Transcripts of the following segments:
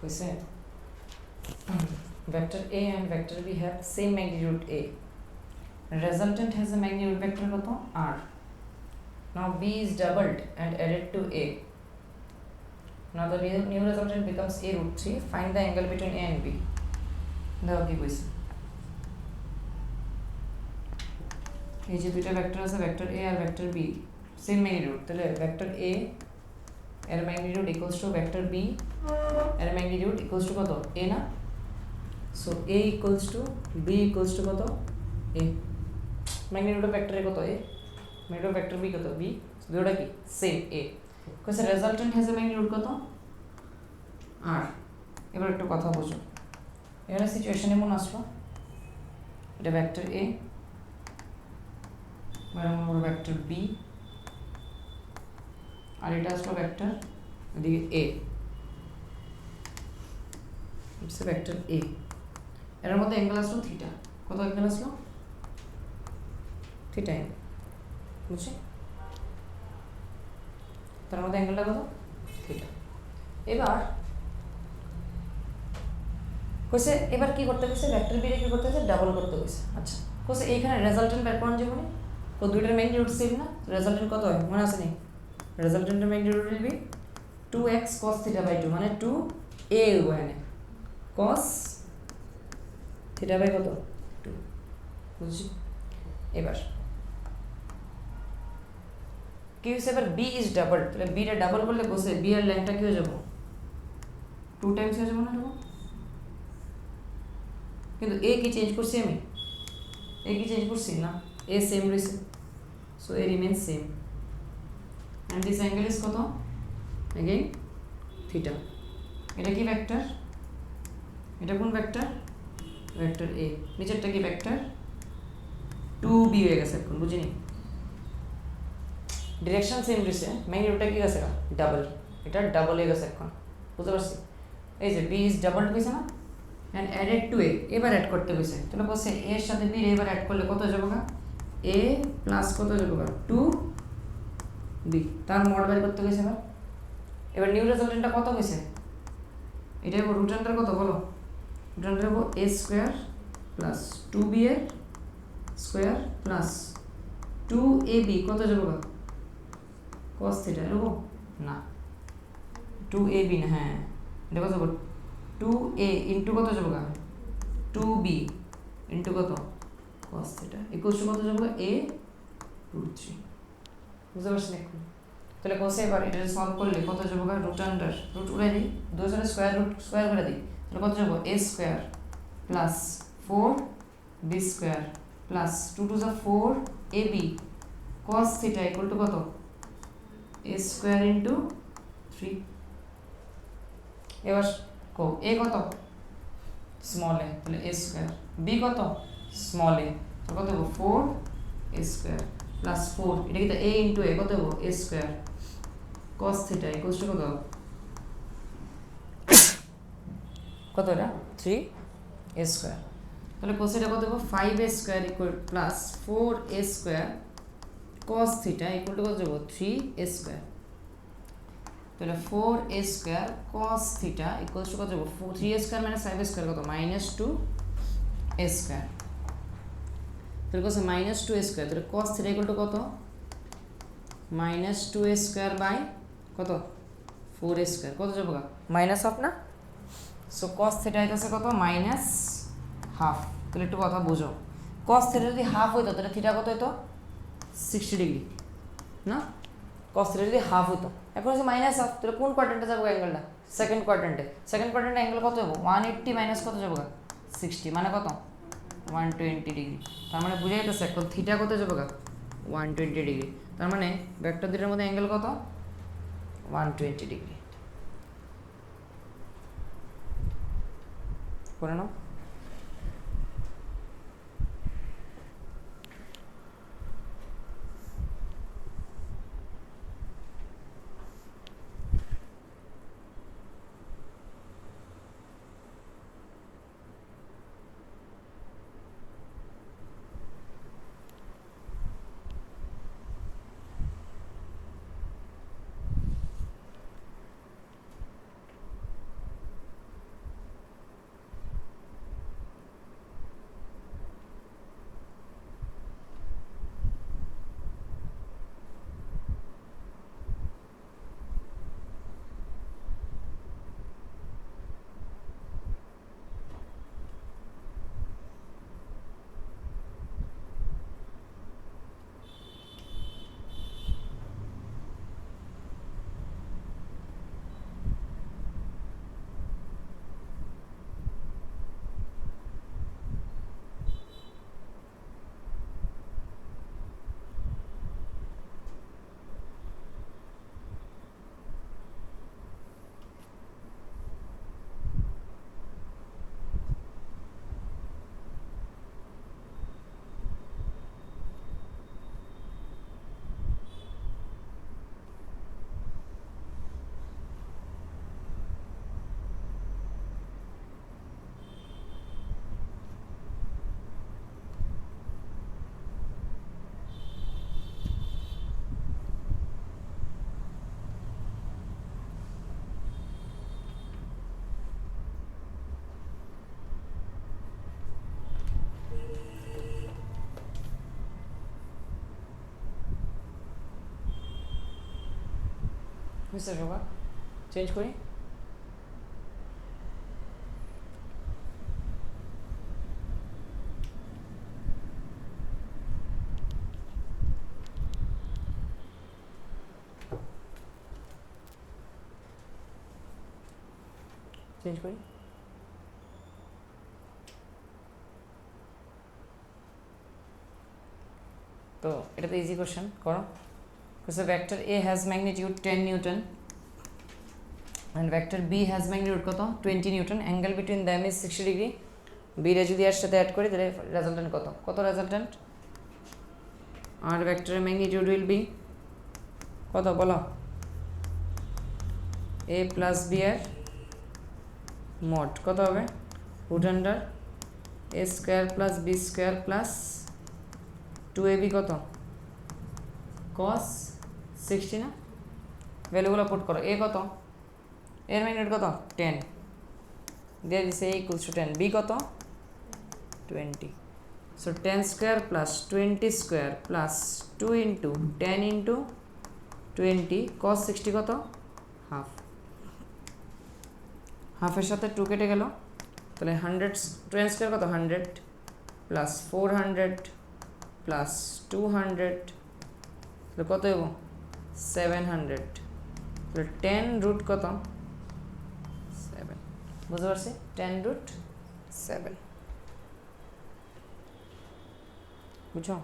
we say vector A and vector B have same magnitude A. Resultant has a magnitude vector koto R. Now B is doubled and added to A. Now the new resultant becomes A root 3. Find the angle between A and B. The কি কইছে এই যে দুইটা vector আছে vector A আর vector B same magnitude তাহলে vector A এর magnitude equals to vector B এর ম্যাগনিটিউড ইকুয়ালস টু কত A না so A equals to B equals to কত A magnitude of vector A কত A magnitude of vector B কত B দুটোটা কি সেম A কইছে রেজাল্টেন্ট হ্যাজ এ ম্যাগনিটিউড কত R এবার একটু কথা বুঝো এখানে সিচুয়েশন এমন আসলো এটা ভেক্টর A বরাবর ভেক্টর B আর এটা আসলো ভেক্টর এদিকে A ইটস ভেক্টর A এর মধ্যে অ্যাঙ্গেল আসলো থিটা কত অ্যাঙ্গেল আসলো থিটা বুঝছি তার মধ্যে অ্যাঙ্গেলটা কত থিটা এবার কইছে এবার কি করতে গেছে ভেক্টর বি রে কি করতে গেছে ডাবল করতে গেছে আচ্ছা কইছে এইখানে রেজাল্টেন্ট বের করুন যেমন তো দুইটার ম্যাগনিটিউড সেম না রেজাল্টেন্ট কত হয় মনে আছে নি রেজাল্টেন্টের magnitude will be 2x cos theta by 2 মানে 2a হবে এখানে cos থিটা বাই কত 2 বুঝছি এবার কি হইছে এবার b ইজ ডাবল তাহলে b টা ডাবল করলে কইছে b এর লেন্থটা কি হয়ে যাবে 2 টাইমস হয়ে যাবে না দেখো কিন্তু a কি চেঞ্জ করছি আমি a কি চেঞ্জ করছি না a সেম রইছে so a remains same and this angle is কত again theta এটা কি ভেক্টর এটা কোন ভেক্টর ভেক্টর a নিচেরটা কি ভেক্টর 2b হয়ে গেছে এখন বুঝিনি ডিরেকশন সেম রইছে ম্যাগনিটিউডটা কি গেছে ডাবল এটা ডাবল হয়ে গেছে এখন বুঝতে পারছি এই যে b is doubled হইছে না and added to a এবার অ্যাড করতে হইছে তাহলে বলছে a এর সাথে b এর এবার অ্যাড করলে কত যাবে না a প্লাস কত যাবে 2b তার মড বের করতে হইছে এবার নিউ রেজাল্টেন্টটা কত হইছে এটা হলো রুট আন্ডার কত বলো রুট আন্ডার হলো a স্কয়ার প্লাস 2b এর স্কয়ার প্লাস 2ab কত যাবে cos থিটা এরকম না 2ab না হ্যাঁ এটা কত যাবে 2a ইনটু কত যাবে 2b ইনটু কত cos থিটা ইকুয়ালস টু কত যাবে a রুট 3 বুঝতে পারছেন এখন তাহলে কোসে এবার এটা সলভ করলে কত যাবে রুট আন্ডার রুট উড়াই দিই দুইজনে স্কয়ার রুট স্কয়ার করে দিই তাহলে কত যাবে a square plus 4b square plus 2 two যা 4ab cos theta equal to কত a স্কয়ার ইনটু 3 এবার কো a কত স্মল a তাহলে a স্কয়ার b কত স্মল a তো কত হবে 4a স্কয়ার প্লাস 4 এটা কি a ইনটু a কত হবে a square cos theta equals to কত কত এটা 3a স্কয়ার তাহলে cos এটা কত হবে 5a square equal plus 4a square cos theta equal to কত হবে 3a স্কয়ার তাহলে 4a square cos theta equals to কত হবে 3a square minus 5a square কত -2a স্কয়ার তাহলে কত -2a স্কয়ার তাহলে cos থিটা ইকুয়াল টু কত -2a স্কয়ার বাই কত 4a স্কয়ার কত যাবে মাইনাস হাফ না সো cos থিটা হইতাছে কত মাইনাস হাফ তাহলে একটু কথা বুঝো cos থিটা যদি হাফ হইতো তাহলে থিটা কত হইতো 60 ডিগ্রি না cos থিটা যদি হাফ হইতো এখন হচ্ছে মাইনাস হাফ তাহলে কোন কোয়াড্রেন্টে যাবে অ্যাঙ্গেলটা সেকেন্ড কোয়াড্রেন্টে অ্যাঙ্গেল কত হবে 180 মাইনাস কত যাবে 60 মানে কত 120 ডিগ্রি তার মানে বুঝে যাইতেছে এখন থিটা কত যাবে 120 ডিগ্রি তার মানে ভেক্টর দুইটার মধ্যে অ্যাঙ্গেল কত 120 ডিগ্রি করে নাও বুঝতে সবার চেঞ্জ করি চেঞ্জ করি তো এটা তো ইজি কোশ্চেন করো because vector A has magnitude 10 Newton and vector B has magnitude কত 20 Newton angle between them is 60 degree B রে যদি এর সাথে অ্যাড করি তাহলে রেজাল্টেন্ট কত রেজাল্টেন্ট আর ভেক্টরের ম্যাগনিটিউড উইল বি কত বলো A প্লাস B এর মড কত হবে root under A square plus B square plus 2AB কত cos 60 না ভ্যালুগুলো পুট করো A কত এর ম্যাগনিটিউড কত 10 দিয়ে দিছে A ইকুয়ালস টু 10 B কত 20 so 10 square plus 20 square plus 2 into 10 into 20 cos 60 কত হাফ হাফের সাথে 2 কেটে গেল তাহলে 100 10 স্কয়ার কত 100 প্লাস 400 প্লাস 200 তাহলে কত হইব 700 তাহলে 10 রুট কত 7 বুঝতে পারছি 10 রুট 7 বুঝছো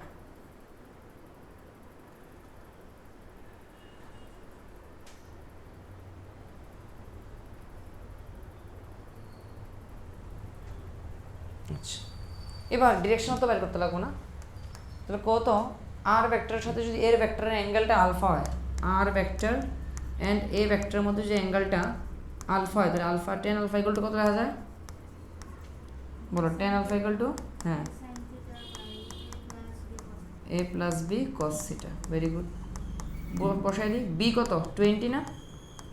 আচ্ছা এবার ডিরেকশন তো বের করতে লাগবো না তাহলে কত আর ভেক্টরের সাথে যদি এর ভেক্টরের অ্যাঙ্গেলটা আলফা হয় আর ভেক্টর অ্যান্ড এ ভেক্টরের মধ্যে যে অ্যাঙ্গেলটা আলফা হয় তাহলে আলফা 10 আলফা ইকুয়াল টু কত লেখা যায় বলো 10 আলফা ইকুয়াল টু হ্যাঁ a plus B cos theta very good বসাই দিই বি কত 20 না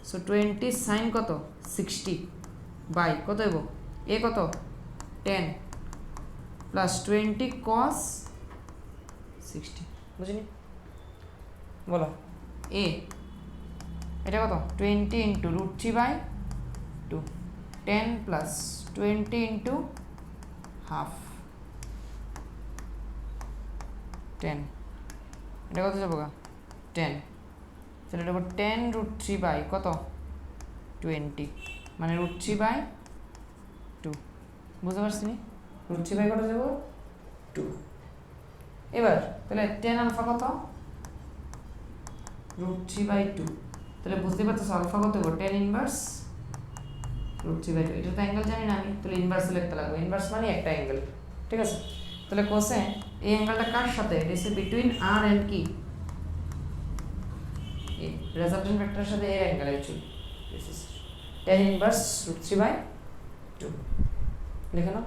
সো 20 সাইন কত 60 বাই কত হইব এ কত 10 প্লাস 20 cos 60 বুঝিনি বলো এ এটা কত 20 into root 3 by 2 10 plus 20 into half 10 এটা কত যাবো 10 তাহলে এটা 10 রুট 3 বাই কত 20 মানে রুট 3 বাই 2 বুঝতে পারছি নি রুট 3 বাই কত যাবো 2 এবার তাহলে 10 আলফা কত রুট 3 বাই 2 তাহলে বুঝতে পারতেছো আলফা কত হবে 10 ইনভার্স রুট 3 বাই 2 এটা তো অ্যাঙ্গেল জানি না আমি তাহলে ইনভার্স লিখতে লাগবে ইনভার্স মানে একটা অ্যাঙ্গেল ঠিক আছে তাহলে কোসেন এই অ্যাঙ্গেলটা কার সাথে it is between R and কি এই রেজাল্টেন্ট ভেক্টরের সাথে এর angle actually this is tan inverse root 3 by 2 লিখে নাও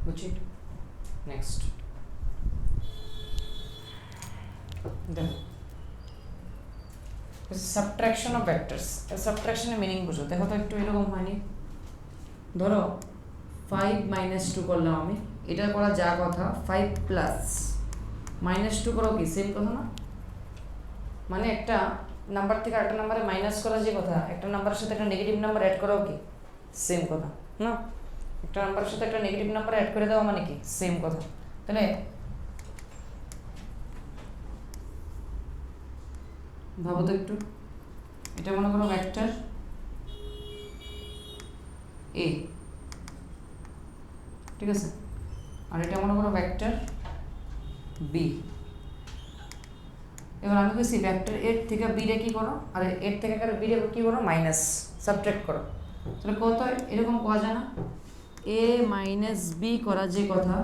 বুঝছি নেক্সট দেখো সাবট্রাকশন অফ ভেক্টরস সাবট্রাকশনের মিনিং বুঝো দেখো তো একটু এরকম হয়নি ধরো 5 - 2 করলাম আমি, এটা করা যা কথা 5 প্লাস -2 করো কি সেম কথা না? মানে একটা নাম্বার থেকে আরেকটা নাম্বারে মাইনাস করা যে কথা, একটা নাম্বারের সাথে একটা নেগেটিভ নাম্বার অ্যাড করাও কি সেম কথা না? একটা নাম্বারের সাথে একটা নেগেটিভ নাম্বার অ্যাড করে দেওয়া মানে কি সেম কথা। তাহলে ভাবো তো একটু, এটা মনে করো ভেক্টর এ, ঠিক আছে, আর এটা মনে করো ভেক্টর বি। এবার আমি বলছি ভেক্টর এর থেকে বি রে কি করো, আর এর থেকে বি রে কি করো, মাইনাস সাবট্রাক্ট করো। তাহলে কত এরকম করা যায় না, এ মাইনাস বি করা যে কথা,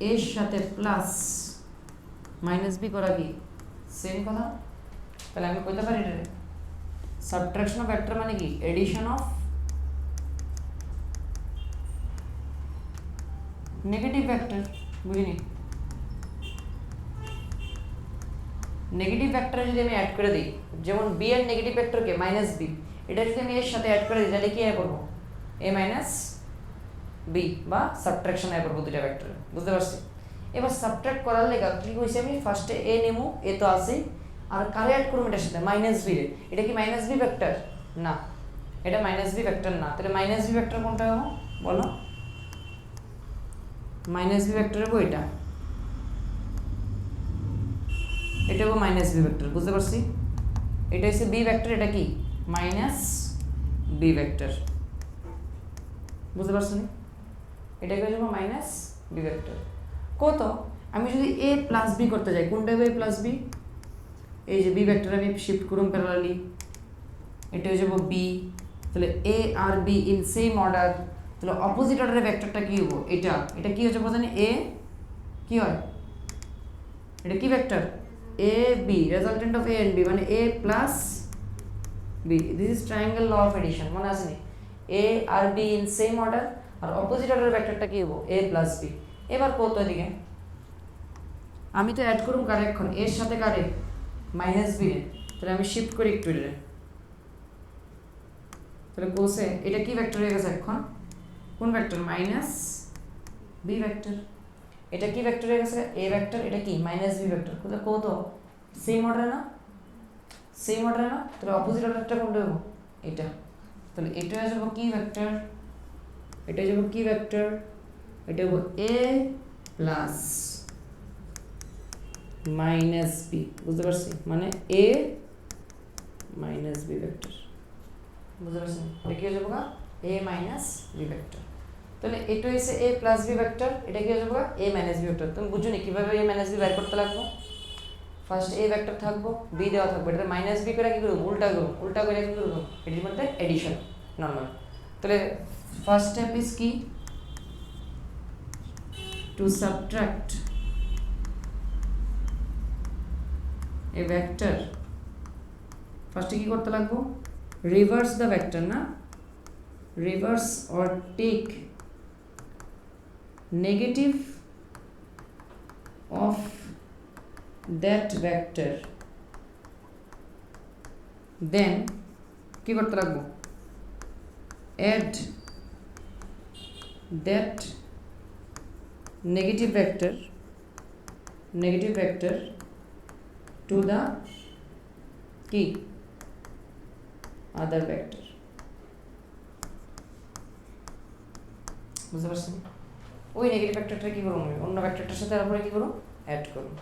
এর সাথে প্লাস মাইনাস বি করা কি সেম কথা। তাহলে আমি কইতে পারি এটা সাবট্রাকশন অফ ভেক্টর মানে কি এডিশন অফ নেগেটিভ ভেক্টর। বুঝিনি? নেগেটিভ ভেক্টর যদি আমি অ্যাড করে দিই, যেমন বি এর নেগেটিভ ভেক্টরকে মাইনাস বি, এটা যদি আমি এর সাথে অ্যাড করে দিই তাহলে কি আয় করবো, এ মাইনাস বি বা সাবট্রাকশন আয় করবো দুইটা ভেক্টর। বুঝতে পারছি? এবার সাবট্রাক্ট করার লেগে কি কইছি আমি, ফার্স্টে এ নেমু, এ তো আছেই, আর কারে অ্যাড করবো এটার সাথে, মাইনাস বি রে। এটা কি মাইনাস বি ভেক্টর না? এটা মাইনাস বি ভেক্টর না। তাহলে মাইনাস বি ভেক্টর কোনটা হবো বলো? মাইনাস বি ভেক্টর হবো এটা, এটা হবো মাইনাস বি ভেক্টর। বুঝতে পারছি? এটা হচ্ছে বি ভেক্টর, এটা কি মাইনাস বি ভেক্টর। বুঝতে পারছো নি? এটাকে হচ্ছে মাইনাস বি ভেক্টর। কত আমি যদি এ প্লাস বি করতে যাই, কোনটা হবে এ প্লাস বি? এই যে বি ভেক্টর আমি শিফট করুম প্যারালালি, এটা হয়ে যাবো বি। তাহলে এ আর বি ইন সেম অর্ডার, তাহলে অপোজিট অর্ডারের ভেক্টরটা কি হবো, এটা এটা কি হচ্ছে বোঝানি, এ কি হয়, এটা কি vector, A B, resultant of A and B, মানে A plus B. This is triangle law of addition, মনে আছে নি? এ আর বি ইন সেম অর্ডার, আর অপোজিট অর্ডারের ভেক্টরটা কি হবো, এ প্লাস বি। এবার কত এদিকে আমি তো অ্যাড করুম কারে, এখন এর সাথে কারে, মাইনাস বি রে। তাহলে আমি শিফট করি একটু রে, তাহলে বলছে এটা কি ভেক্টর হয়ে গেছে এখন, কোন ভেক্টর, মাইনাস বি ভেক্টর। এটা কি ভেক্টর হয়ে গেছে, এ ভেক্টর, এটা কি মাইনাস বি ভেক্টর। কোথায় কত সেম অর্ডার না, সেম অর্ডার না? তাহলে অপোজিট অর্ডারটা কোনটা হবো, এটা। তাহলে এটা হয়ে যাবো কি ভেক্টর, এটা হয়ে যাবো কি ভেক্টর, এটা হবো এ প্লাস মাইনাস বি। বুঝতে পারছি? মানে এ মাইনাস বি ভেক্টর। বুঝতে পারছি? এটা কি হয়ে যাবো এ মাইনাস বি ভেক্টর। তাহলে এটা হচ্ছে এ প্লাস বি ভেক্টর, এটা কি হয়ে যাবো এ মাইনাস বি ভেক্টর। তুমি বুঝো নি কিভাবে এ মাইনাস বি বের করতে লাগবো? ফার্স্ট এ ভেক্টর থাকবো, বি দেওয়া থাকবে, এটা মাইনাস বি করে কি করবো, উল্টা করবো, উল্টা করে কি করবো, এটির মধ্যে এডিশন নর্মাল। তাহলে ফার্স্ট স্টেপ ইজ কি, টু সাবট্রাক্ট এ ভেক্টর। ফার্স্টে কি করতে লাগবো, রিভার্স দ্য ভেক্টর না, reverse or take negative of that vector, then কি করতে লাগবো, add that negative vector to the কি আদার ভেক্টর। বুঝতে পারছেন? ওই নেগেটিভ ভেক্টরটা কি করবো, অন্য ভেক্টরটার সাথে তারপরে কি করবো, অ্যাড করবো।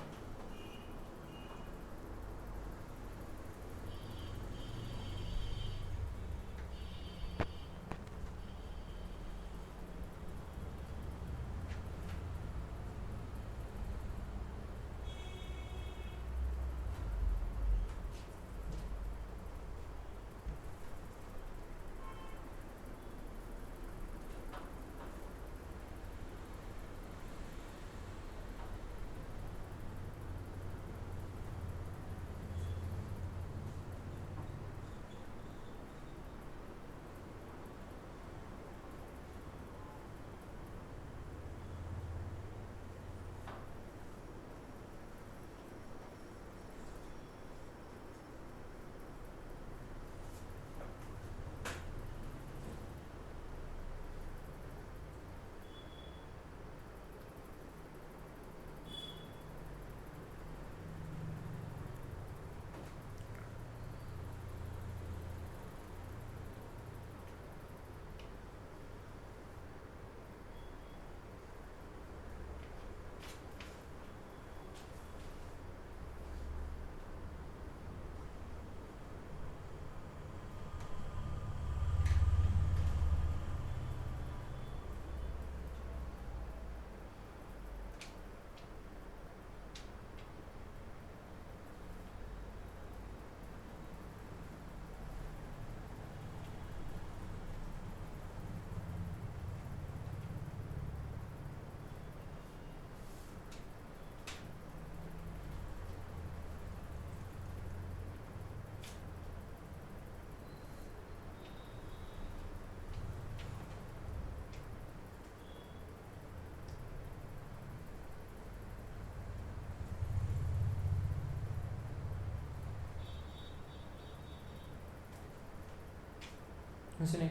শুনি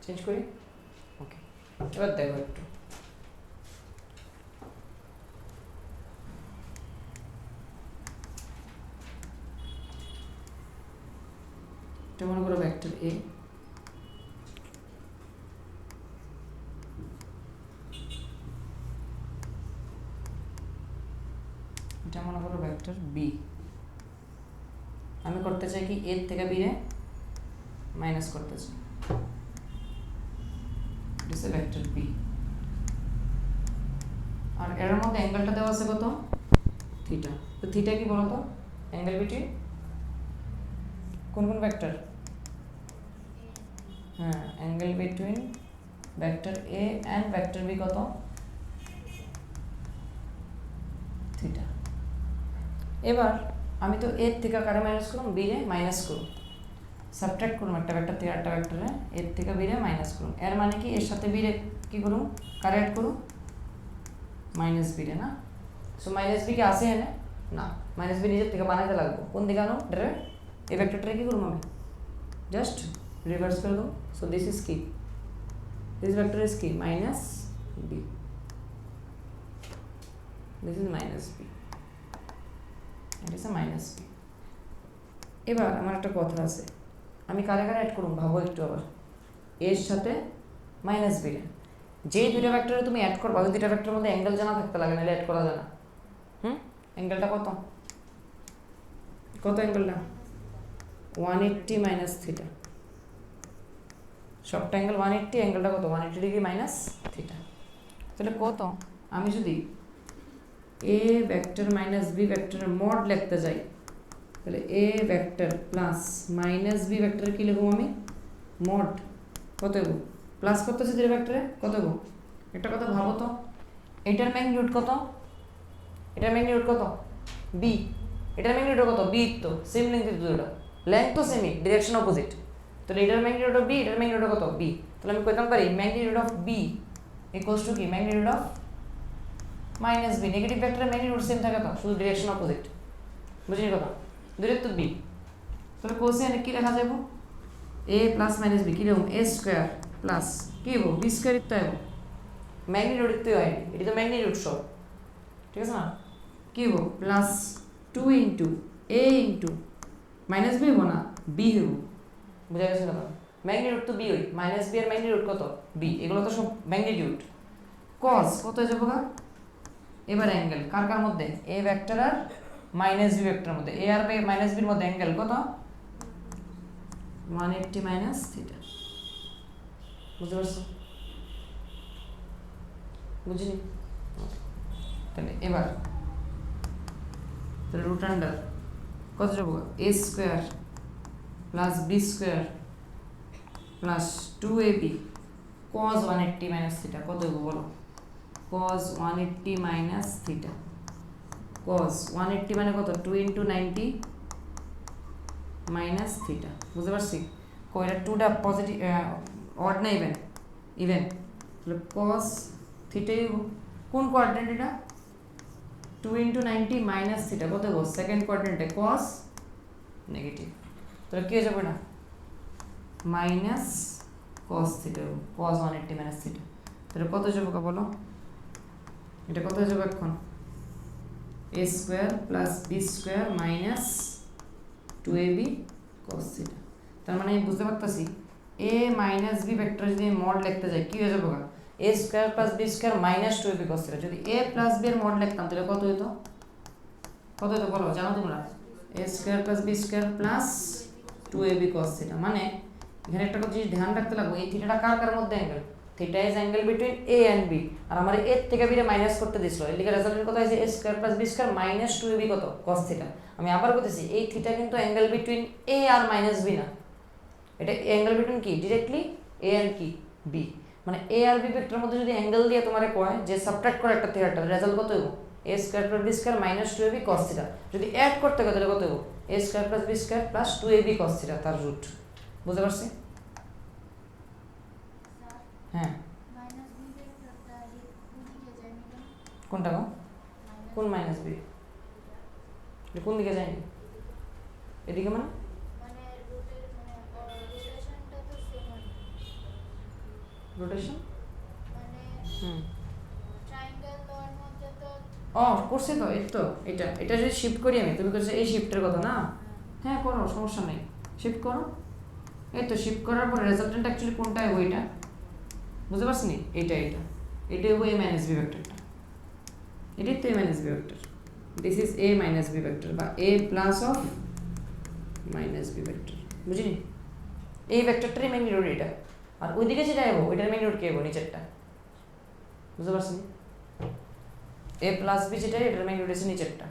চেঞ্জ করি ওকে এবার দেখো একটু এটা মনে করো ভেক্টর এ এটা মনে করো ভেক্টর বি আমি করতে চাই কি এর থেকে বি রে মাইনাস করতে চাই দিস ইজ ভেক্টর বি আর এর মধ্যে অ্যাঙ্গেলটা দেওয়া আছে কত থিটা তো থিটা কি বলো তো অ্যাঙ্গেল বিটুইন কোন কোন ভেক্টর হ্যাঁ angle between vector A and vector B কত থিটা এবার আমি তো এর থেকে কারে মাইনাস করুন বি রে মাইনাস করুন সাবট্রাক্ট করুন একটা ভেক্টর থেকে আরেকটা ভেক্টরে এর থেকে বি রে মাইনাস করুন এর মানে কি এর সাথে বি রে কি করুন কারে অ্যাড করুন মাইনাস বি রে না সো মাইনাস বি কি আসে এনে না মাইনাস বি নিজের থেকে বানাইতে লাগবে কোন দিকে আনো ডেরে এই ভেক্টরটা কি করুন আমি জাস্ট রিভার্স করে দাও সো দিস ইজ কি দিস ভেক্টর ইজ কি minus B this is minus B এটা ইজ মাইনাস বি এবার আমার একটা কথা আছে আমি কারে কারে অ্যাড করুন ভাবো একটু আবার এর সাথে মাইনাস বি যে দুইটা ভেক্টরে তুমি অ্যাড করবা ওই দুইটা ভেক্টরের মধ্যে অ্যাঙ্গেল জানা থাকতে লাগে নাহলে অ্যাড করা যায় না অ্যাঙ্গেলটা কত কত অ্যাঙ্গেলটা 180 মাইনাস থিটা সবটা অ্যাঙ্গেল 180 অ্যাঙ্গেলটা কত 180 ডিগ্রি মাইনাস থিটা তাহলে কত আমি যদি এ ভেক্টর মাইনাস বি ভেক্টরের মড লিখতে যাই তাহলে A vector plus minus B vector কি লিখব আমি মড কত হবো প্লাস করতেছি দুই ভেক্টরে কত হবো একটা কথা ভাবো তো এটার ম্যাগনিটিউড কত এটার ম্যাগনিটিউড কত বি এটার ম্যাগনিটিউড কত বি তো সেম লেংথ দুটো লেংথ তো সেমই ডিরেকশন অপোজিট তাহলে এটার ম্যাগনিটিউড অফ বি এটার ম্যাগনিটিউড কত বি তাহলে আমি কইতাম পারি magnitude of B equals to কি magnitude of minus B negative ভেক্টরের ম্যাগনিটিউড সেম থাকে তো শুধু ডিরেকশন অপোজিট বুঝলি কথা দূরে তো বি তাহলে কোসেন কি লেখা যাবে এ প্লাস মাইনাস বি কি রকম এ স্কয়ার প্লাস কি হবো বি স্কয়ার ইত্যাদি হবো ম্যাগনিটিউড ইত্যাদি হয় এটি তো ম্যাগনিটিউড সব ঠিক আছে না কি হবো প্লাস 2 ইন্টু এ ইন্টু মাইনাস বি হবো না বি হবো বুঝা গেছে কথা ম্যাগনিটিউড তো বি হই মাইনাস বি এর ম্যাগনিটিউড কত বি এগুলো তো সব ম্যাগনিটিউড কস কত হয়ে যাবো এবার অ্যাঙ্গেল কার কার মধ্যে এ ভেক্টর আর মাইনাস বি ভেক্টরের মধ্যে এ আর মাইনাস বির মধ্যে অ্যাঙ্গেল কত 180 মাইনাস থিটা বুঝতে পারছো বুঝলি তাহলে এবার তাহলে রুট আন্ডার কত যাবো A square plus B square plus 2ab cos 180 minus theta কত হবো বলো cos 180 মাইনাস থিটা cos 180 মানে কত 2 ইন্টু 90 মাইনাস থিটা বুঝতে পারছি কয়টা টুটা পজিটিভ অড না ইভেন ইভেন তাহলে cos থিটা কোন কোয়াড্রেন্ট এটা 2 ইন্টু 90 মাইনাস থিটা কত হবো সেকেন্ড কোয়াড্রেন্টে cos নেগেটিভ তাহলে কি হয়ে যাবে না minus cos theta cos 180 minus theta তাহলে কত যাবে বলো এটা কত হয়ে যাবে এখন a square plus b square minus 2ab cos theta তার মানে আমি বুঝতে পারতাছি a মাইনাস b ভেক্টর যদি মড লিখতে যাই কি হয়ে যাবে a square plus b square minus 2ab cos theta যদি a প্লাস b এর মড লিখতাম তাহলে কত হতো বলো জানো তোমরা a square plus b square plus 2ab cos theta মানে এখানে একটা কথা ধ্যান রাখতে লাগবে এই থিটাটা কার কার মধ্যে angle theta is angle between a and b আর আমার a থেকে b রে মাইনাস করতে দিছিল এর লিগে রেজাল্টের কথা হইছে a square plus b square minus 2ab কত cos থিটা আমি আবার বলতেছি এই থিটা কিন্তু অ্যাঙ্গেল বিটুইন a আর মাইনাস b না এটা অ্যাঙ্গেল বিটুইন কি डायरेक्टली a এন্ড কি b মানে a আর b ভেক্টরের মধ্যে যদি অ্যাঙ্গেল দিয়ে তোমারে কয় যে সাবট্রাক্ট করে একটা থিটা রেজাল্ট কত হইব a square plus b square minus 2ab cos theta যদি অ্যাড করতে গেলে তাহলে কত হইব a square plus b square plus 2ab cos theta তার রুট বুঝতে পারছি হ্যাঁ কোনটা গো কোন মাইনাস বি কোন দিকে যায়নি এদিকে মানে রোটেশন হুম ট্রায়াঙ্গেল এর মধ্যে তো করছি তো এই তো এটা যদি শিফট করি আমি, তুমি বলছো এই শিফটের কথা না? হ্যাঁ করো, সমস্যা নেই, শিফট করো। এই তো শিফট করার পর রেজাল্টেন্ট অ্যাকচুয়ালি কোনটা হবে এটা বুঝতে পারছি নি? এটাই হবে এ মাইনাস বি ভেক্টরটা, এটাই তো A minus B vector. This is A minus B vector বা A plus of minus B vector, বুঝলি? এই ভেক্টরটারই মেইন রোড এটা, আর ওইদিকে যেটা যাবো ওইটার মেইন রোড কে হবো নিচেরটা, বুঝতে পারছি? এ প্লাস বি যেটা এটার মেইন রোড আছে নিচেরটা।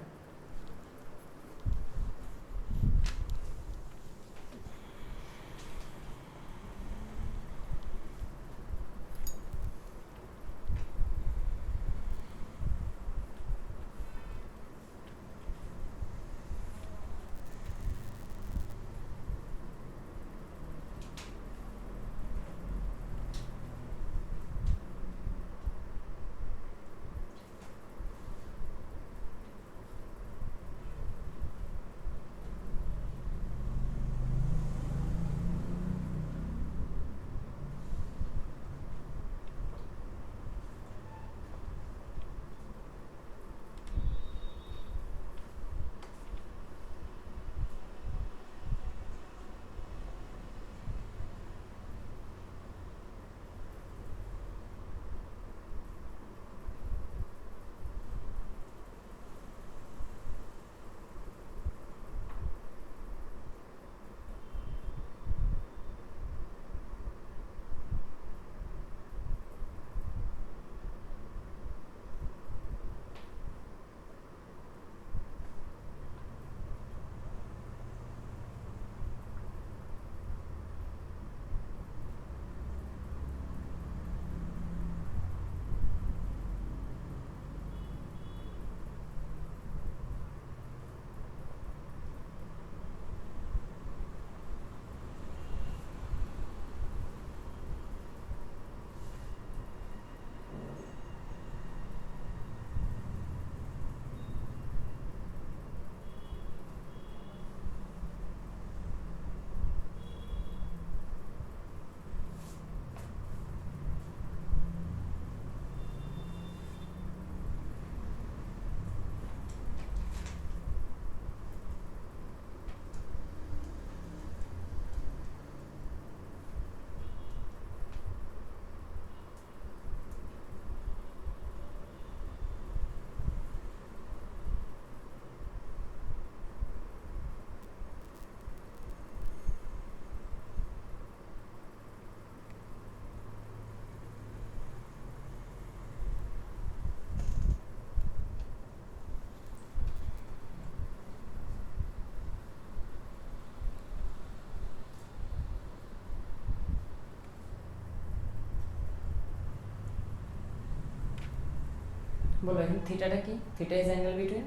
বলো এখন থিটাটা কি? Theta is angle between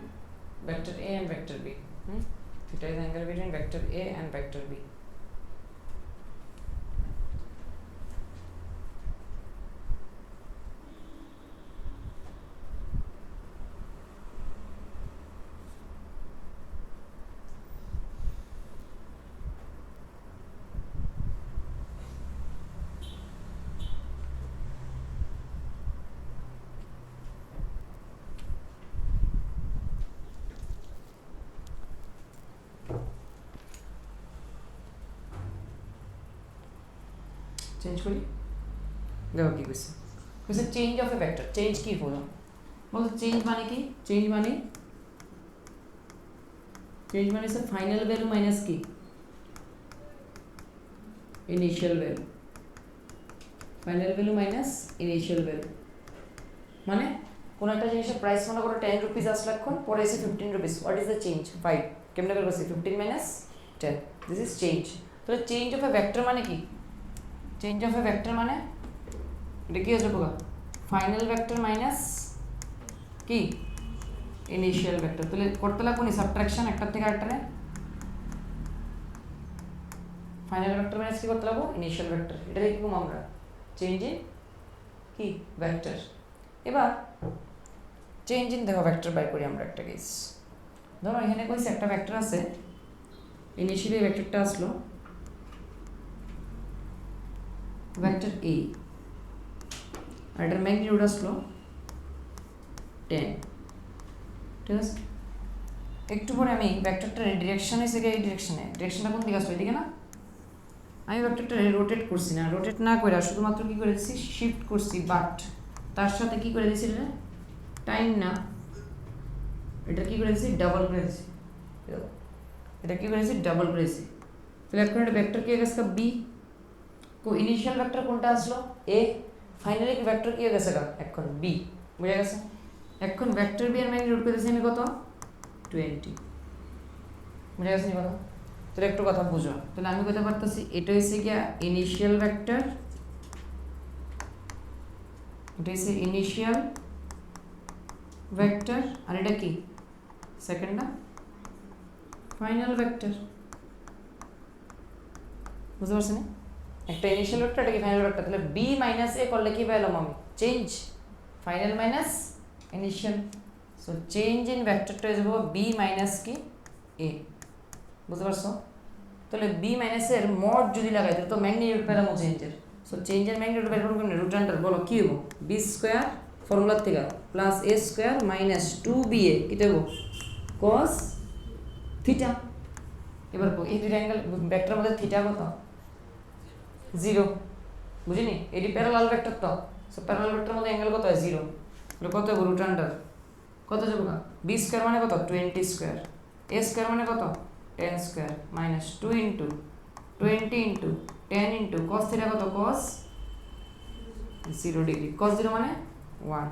vector A and vector B. Theta is angle between vector A and vector B. Change করি, দেখো কি কইছে। কইছে change of A vector. Change কি বলো? বলো চেঞ্জ মানে কি? চেঞ্জ মানে ফাইনাল ভ্যালু মাইনাস কি? Initial value. Final value minus initial value মানে কোন একটা জিনিসের প্রাইস মনে করো 10 রুপিস আসলাক্ষণ, পরে এসে 15 rupees. What is the change? 5। কেমনে করে বলছি? 15 মাইনাস 10, দিস ইজ চেঞ্জ। তাহলে চেঞ্জ অফ এ ভেক্টর মানে কি? চেঞ্জ অফ এ ভেক্টর মানে এটা কি হচ্ছে বলো? ফাইনাল ভেক্টর মাইনাস কি ইনিশিয়াল ভেক্টর। তাহলে করতে লাগবো নি সাবট্রাকশন একটার থেকে আরেকটারে। ফাইনাল ভেক্টর মাইনাস কি করতে লাগবো? Initial vector. এটা কি কম আমরা চেঞ্জ ইন কি ভেক্টর। এবার চেঞ্জ ইন দেখো ভেক্টর বাই করি আমরা একটা কেস। ধরো এখানে কইছে একটা ভেক্টর আছে, ইনিশিয়ালি ভেক্টরটা আসলো ভেক্টর এ, আর এটার ম্যাগনিটিউড আসলো 10, ঠিক আছে। একটু পরে আমি ভেক্টরটার ডিরেকশন এসে গিয়ে এই ডিরেকশনটা কোন দিকে আসলো, এদিকে না? আমি ভেক্টরটা রোটেট করছি না, রোটেট না করে শুধুমাত্র কী করে দিচ্ছি, শিফট করছি, বাট তার সাথে কী করে দিচ্ছি, এটা টাইম না, এটা কী করে দিচ্ছি, ডাবল করে দিচ্ছি, এটা কী করে দিচ্ছি, ডাবল করে দিচ্ছি। তাহলে এখন এটা ভেক্টর কি হয়ে গেছে, বি। ইনিশিয়াল ভেক্টর কোনটা আসলো, এ, ফাইনালি ভেক্টর কি হয়ে গেছে এখন বি, বুঝা গেছে। এখন ভেক্টর বি এর ম্যাগনিটিউড পেতেছি আমি কত, 20, বুঝা গেছে নি কথা। তাহলে একটু কথা বুঝো, তাহলে আমি কইতে পারতেছি এটা হচ্ছে গিয়া ইনিশিয়াল ভেক্টর, এটা হচ্ছে ইনিশিয়াল ভেক্টর, আর এটা কি সেকেন্ডটা ফাইনাল ভেক্টর, বুঝতে পারছেন? একটা ইনিশিয়াল ভেক্টর, এটা কি ফাইনাল ভেক্টর। তাহলে বি মাইনাস এ করলে কি পেলাম আমি, change, final minus initial. So change in ভেক্টরটা হয়ে যাবো বি মাইনাস কি এ, বুঝতে পারছো? তাহলে বি মাইনাস এর মড যদি লাগাই তাহলে তো ম্যাগনিটিউড পেলাম চেঞ্জের। সো চেঞ্জের ম্যাগনিটিউড বের করব কেমনে, রুট আন্ডার, বলো কি হবো, বি স্কোয়ার ফর্মুলার থেকে plus A square minus 2ba কি দেবো, কস থিটা। এবার এই দুইটা অ্যাঙ্গেল ভেক্টরের মধ্যে থিটা কত, 0, বুঝিনি? এটি প্যারালাল ভেক্টর তো, সো প্যারালাল ভেক্টরের মধ্যে অ্যাঙ্গেল কত হয়, 0। তাহলে কত হবে, রুট আন্ডার কত যাবো, বি স্কোয়ার মানে কত, 20 স্কোয়ার, এ স্কোয়ার মানে কত, 10 square, minus 2 into 20 into 10 into cos theta কত, কস 0 ডিগ্রি, কস 0 মানে 1।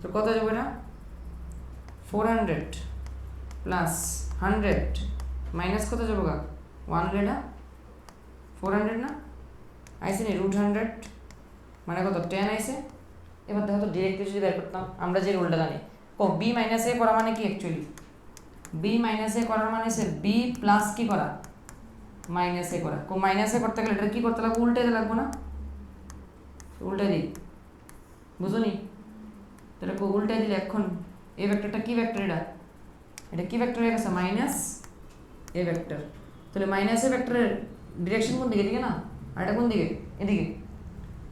তো কত যাবো এটা, 400 প্লাস 100 মাইনাস কত যাবো 1 এটা 400 না আইসে নি, রুট 100 মানে কত, 10 আইসে। এবার দেখো তো ডিরেক্টলি যদি বের করতাম, আমরা যে রুলটা জানি, বি মাইনাস এ করা মানে কি, অ্যাকচুয়ালি বি মাইনাস এ করার মানে হচ্ছে বি প্লাস কি করা, মাইনাস এ করা। মাইনাস এ করতে গেলে এটা কি করতে লাগবে, উল্টে লাগবো না, উল্টে দিই, বুঝো নি? তাহলে উল্টে দিলে এখন এই ভেক্টরটা কি ভেক্টর, এটা কি ভেক্টর হয়ে গেছে, মাইনাস এ ভেক্টর। তাহলে মাইনাস এ ভেক্টরের ডিরেকশন কোন দিকে, এদিকে না, আর এটা কোন দিকে, এদিকে।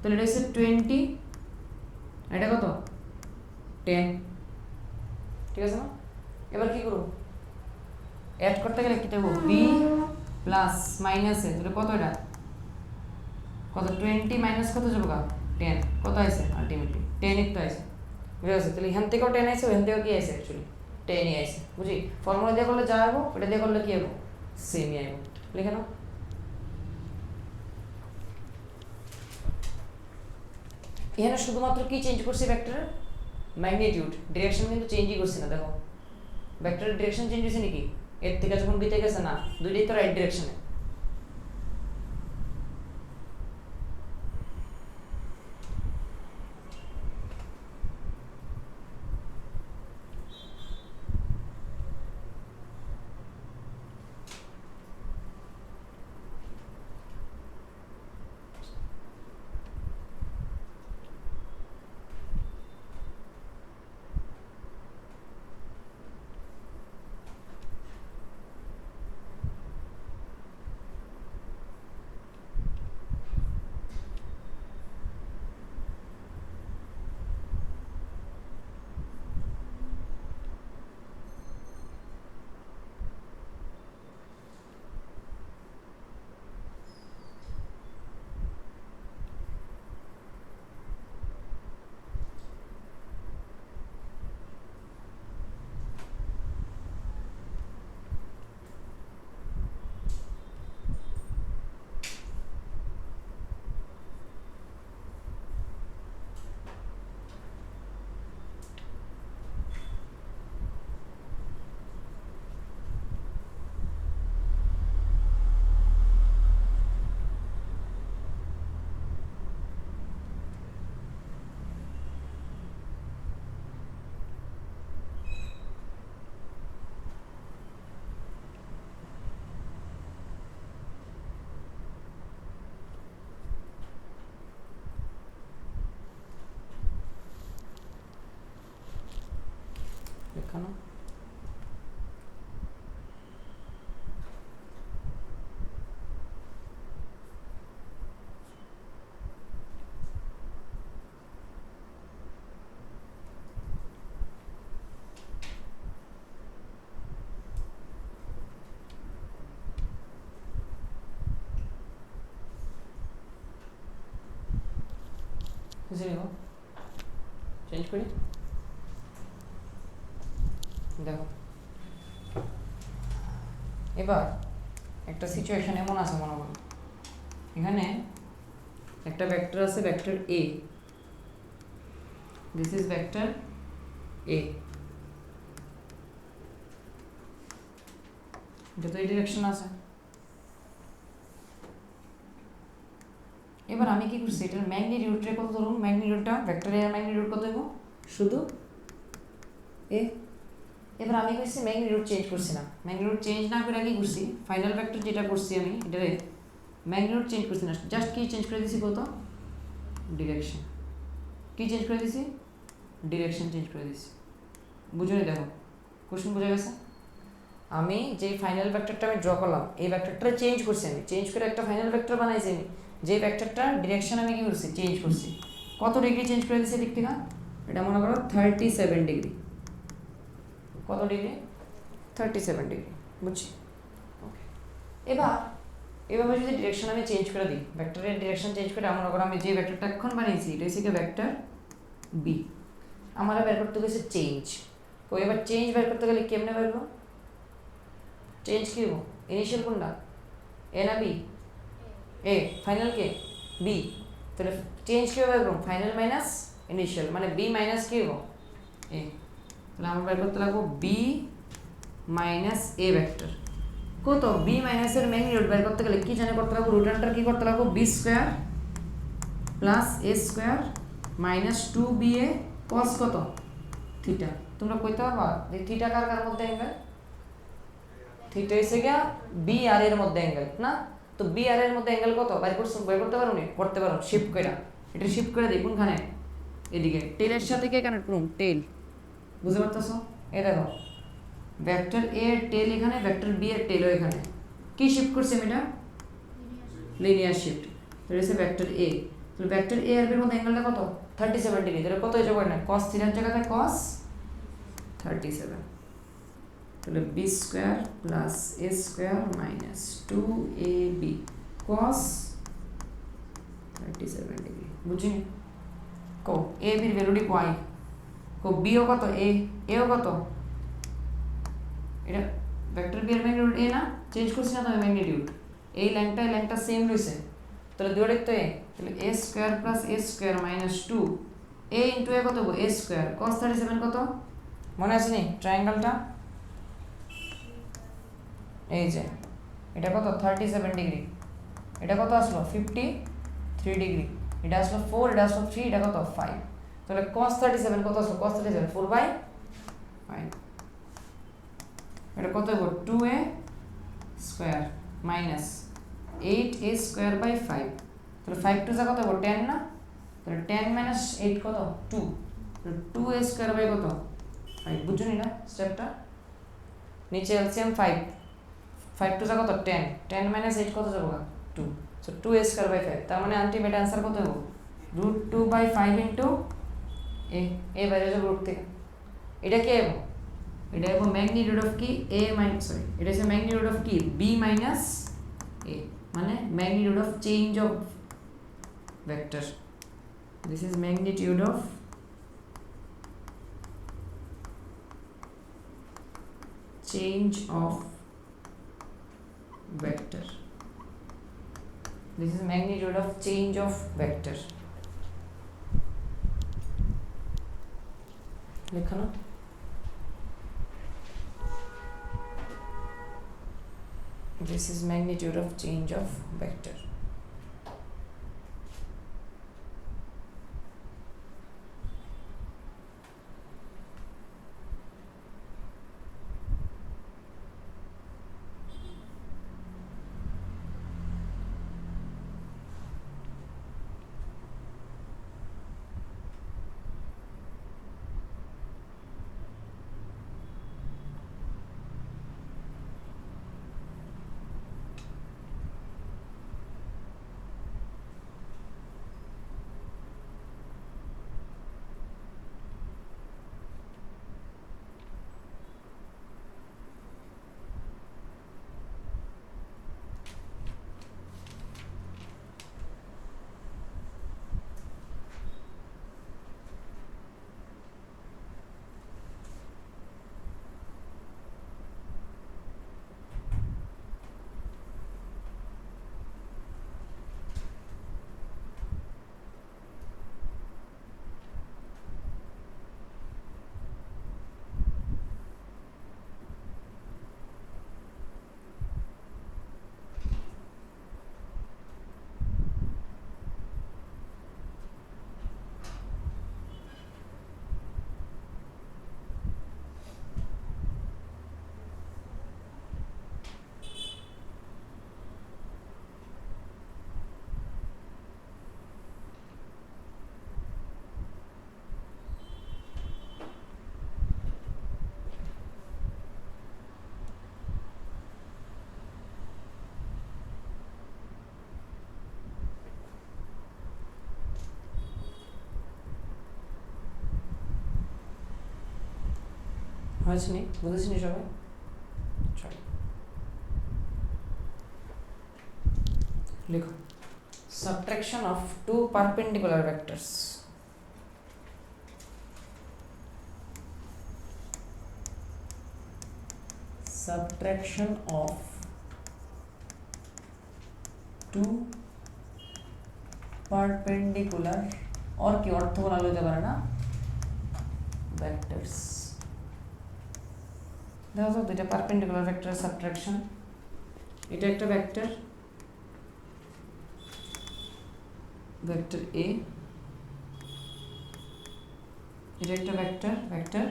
তাহলে এটা হচ্ছে 20, এটা কত, 10, ঠিক আছে না? এবার কি করবো, অ্যাড করতে গেলে কি দেবো, বি প্লাস মাইনাসে, তাহলে কত এটা, কত 20 মাইনাস কত যাবো 10, কত আছে আলটিমেটলি 10 তো আছে, বুঝে গেছে? তাহলে এখান থেকেও 10 আছে, ওখান থেকেও কি আছে, অ্যাকচুয়ালি 10ই আছে, বুঝি? ফর্মুলা দিয়ে করলে যা আসবো ওটা দিয়ে করলে কি আসবো, সেমই আসবো। লিখে নাও। এখানে শুধুমাত্র কি চেঞ্জ করছি, ভেক্টরের ম্যাগনিটিউড, ডিরেকশন কিন্তু চেঞ্জই করছি না। দেখো ভেক্টরের ডিরেকশন চেঞ্জ হয়েছে নাকি, এর থেকে যখন বিতে গেছে না, দুইটাই তো রাইট ডিরেকশনে। দেখানো বুঝে নিব চেঞ্জ করি দেখো এবার একটা সিচুয়েশন এমন আছে মনে করো এখানে একটা ভেক্টর আছে vector A this is vector A এটা তো এই ডিরেকশন আছে এবার আমি কি করছি এটার ম্যাগনিটিউডটা কত ধরুন ম্যাগনিটিউডটা ভেক্টর এর ম্যাগনিটিউড কত দেব শুধু এ এবার আমি কইছি ম্যাগনিটিউড চেঞ্জ করছি না ম্যাগনিটিউড চেঞ্জ না করে কি করছি ফাইনাল ভেক্টর যেটা করছি আমি এটারে ম্যাগনিটিউড চেঞ্জ করছি না জাস্ট কি চেঞ্জ করে দিছি কত ডিরেকশন কি চেঞ্জ করে দিছি ডিরেকশন চেঞ্জ করে দিছি বুঝুনি দেখো কোশ্চেন বুঝা গেছে আমি যে ফাইনাল ভেক্টরটা আমি ড্র করলাম এই ভেক্টরটা চেঞ্জ করছি আমি চেঞ্জ করে একটা ফাইনাল ভেক্টর বানাইছি আমি যে ভেক্টরটা ডিরেকশন আমি কি করছি চেঞ্জ করছি কত ডিগ্রি চেঞ্জ করে দিছি দিক থেকে এটা মনে করো 37 ডিগ্রি কত ডিগ্রি 37 ডিগ্রি বুঝছি ওকে এবার এভাবে যদি ডিরেকশন আমি চেঞ্জ করে দিই ভেক্টরের ডিরেকশন চেঞ্জ করে মনে করো আমি যে ভেক্টরটা এখন বানিয়েছি এটা হচ্ছে ভেক্টর বি আমরা বের করতে গেছে চেঞ্জ তো এবার চেঞ্জ বের করতে গেলে কেমনে বের করব চেঞ্জ কি হবো ইনিশিয়াল কোনটা এ না B A final K B তাহলে চেঞ্জ কি হবে এরকম ফাইনাল মাইনাস ইনিশিয়াল মানে বি মাইনাস কি হবো এ তাহলে আমরা বের করতে লাগবো বি মাইনাস এ ভেক্টর কত বি মাইনাসের ম্যাগনিটিউড বের করতে গেলে কি জানে করতে লাগবো রুট আন্ডার কি করতে লাগবো B square plus A square minus 2ba cos কত থিটা তোমরা কইতে পারবা যে থিটা কার কার মধ্যে অ্যাঙ্গেল থিটা এসে গিয়া বি আর এর মধ্যে অ্যাঙ্গেল না তো বি আর এর মধ্যে অ্যাঙ্গেল কত বের করতে পারো নি করতে পারো শিফট কইরা এটা শিফট করে দেই কোনখানে এদিকে টেলের সাথে কে কানেক্ট করুম টেল বুঝতে পারতেছো এই দেখো ভেক্টর এ এর টেল এখানে ভেক্টর বি এর টেলও এখানে কি শিফট করছি আমি এটা লিনিয়ার শিফট তো এসে ভেক্টর এ তো ভেক্টর এ আর বি এর মধ্যে অ্যাঙ্গেলটা কত 37 ডিগ্রি তাহলে কত হয়ে যাবে না cos থিটার জায়গাতে cos 37 তাহলে B square plus A square minus 2ab cos 37 degree বুঝিনি কো এ বির ভ্যালুটি কয় কো বি ও কত এ ও কত এটা ভেক্টর বি এর ম্যাগনিটিউড এ না চেঞ্জ করছি না তুমি ম্যাগনিটিউড এই লাইনটা সেম রইছে তাহলে দুইটা তো এ তাহলে a square plus a square minus 2 a into a কত হবে a স্কয়ার cos 37 কত মনে আছে নি ট্রায়াঙ্গেলটা এই যে এটা কত 37 ডিগ্রি এটা কত আসলো 53 ডিগ্রি এটা আসলো 4 এটা আসলো 3 এটা কত 5 তাহলে cos 37 কত আসলো cos 37 4/5 এটা কত হবে 2a square minus 8a square by 5 তাহলে 5 টু যা কত হবে 10 না তাহলে 10 মাইনাস 8 কত 2 তাহলে 2a স্কয়ার বাই কত 5 বুঝছো নি না স্টেপটা নিচে এলসিএম 5 টু যা কত 10 10 মাইনাস 8 কত যাবে 2 সো 2a স্কয়ার বাই 5 তার মানে আলটিমেট आंसर কত হবে √2/5 ইনটু a বাইরে যাবে রুট থেকে এটা কি হবে এটা হবে ম্যাগনিটিউড অফ কি a মাইনাস সরি এটা হচ্ছে ম্যাগনিটিউড অফ কি b মাইনাস a মানে magnitude of change of vector this is magnitude of change of vector this is magnitude of change of vector লিখো this is magnitude of change of vector হয়েছে নি বুঝেছি নি সবাই চলো লিখো subtraction of two perpendicular vectors subtraction of two perpendicular और কি অর্থগোনাল হতে পারে না vectors দেখো তো দুইটা পারপেন্ডিকুলার ভেক্টরের সাবট্রাকশন এটা একটা ভেক্টর ভেক্টর এ এটা একটা ভেক্টর ভেক্টর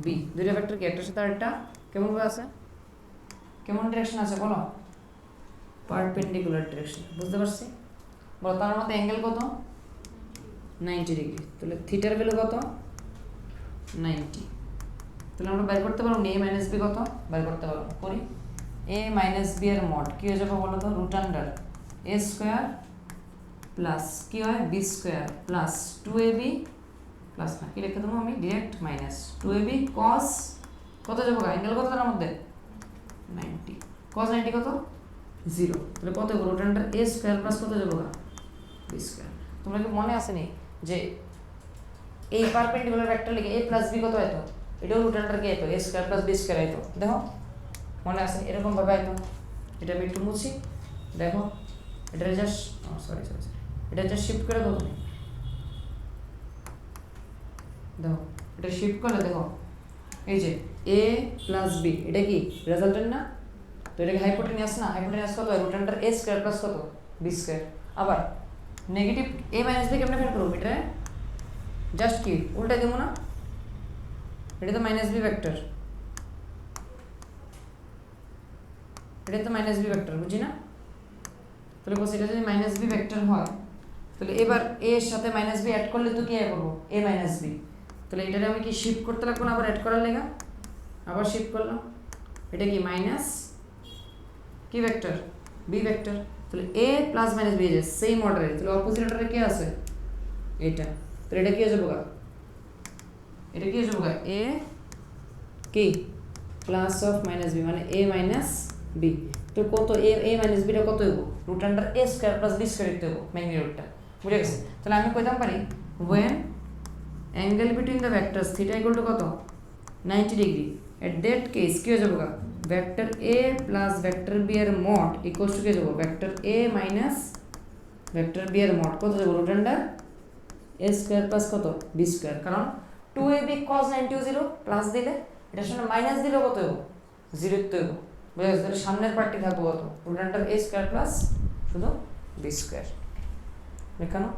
বি দুইটা ভেক্টর কি একটার সাথে আরেকটা কেমন ভাবে আছে কেমন ডিরেকশন আছে বলো পারপেন্ডিকুলার ডিরেকশন বুঝতে পারছি বলো তার মধ্যে অ্যাঙ্গেল কত 90 ডিগ্রি তাহলে থিটার ভ্যালু কত 90 তাহলে আমরা বের করতে পারবো a মাইনাস বি কত বের করতে পারবো করি a মাইনাস বি এর মড কি হয়ে যাবে বলো তো root under a square plus কি হয় b square plus 2ab plus না কি লিখে দেবো আমি ডাইরেক্ট মাইনাস 2ab cos কত যাবো অ্যাঙ্গেল কত তার মধ্যে 90 cos 90 কত 0 তাহলে কত হবে root under a square plus কত যাবো b স্কয়ার তোমরা কি মনে আছে নি যে এই পারপেন্ডিকুলার ভেক্টর লিখে a প্লাস b কত আইতো এটাও রুট আন্ডার কি আইতো a square plus b square আইতো দেখো মনে আছে এরকম ভাবে আইতো এটা আমি একটু মুছি দেখো এটা জাস্ট সরি এটা জাস্ট শিফট করে দাও তুমি দেখো এটা শিফট করে দেখো এই যে a প্লাস b এটা কি রেজাল্টেন্ট না তো এটা কি হাইপোটেনিয়াস না হাইপোটেনিয়াস কত root under a square plus কত b স্কয়ার আবার নেগেটিভ a মাইনাস b কেমনে বের করব এটা জাস্ট কি উল্টা দেবো না এটা তো মাইনাস বি ভেক্টর এটা তো মাইনাস বি ভেক্টর বুঝি না তাহলে বলছি এটা যদি মাইনাস বি ভেক্টর হয় তাহলে এবার a এর সাথে মাইনাস বি অ্যাড করলে তো কি আই করবো a মাইনাস বি তাহলে এটারে আমি কি শিফট করতে লাগবো না আবার অ্যাড করার লেগা আবার শিফট করলাম এটা কি মাইনাস কি ভেক্টর বি ভেক্টর তাহলে a প্লাস মাইনাস বি যে সেম অর্ডারে তাহলে অপোজিট অর্ডারে কি আছে এটা তাহলে এটা কি হয়ে যাবে এটা কি হয়ে যাবে a কি প্লাস অফ মাইনাস বি মানে a মাইনাস বি তো কত a মাইনাস বিটা কত হইব root under a square plus b square লিখতে হইব মেইন রুটটা বুঝে গেছে তাহলে আমি কইতাম পারি when angle between the vectors theta equal to কত 90 ডিগ্রি at that case কি হয়ে যাবে vector a plus vector b এর মড ইকুয়ালস টু কি হয়ে যাবে vector a minus vector b এর মড কত যাবে root under a square plus কত b স্কয়ার কারণ 2ab cos 90 0 প্লাস দিলে এটার সামনে মাইনাস দিলে কত হবে 0 তো হবে বুঝা গেছে তাহলে সামনের পার্টটি থাকবে কত root under a square plus শুধু b স্কয়ার লেখানো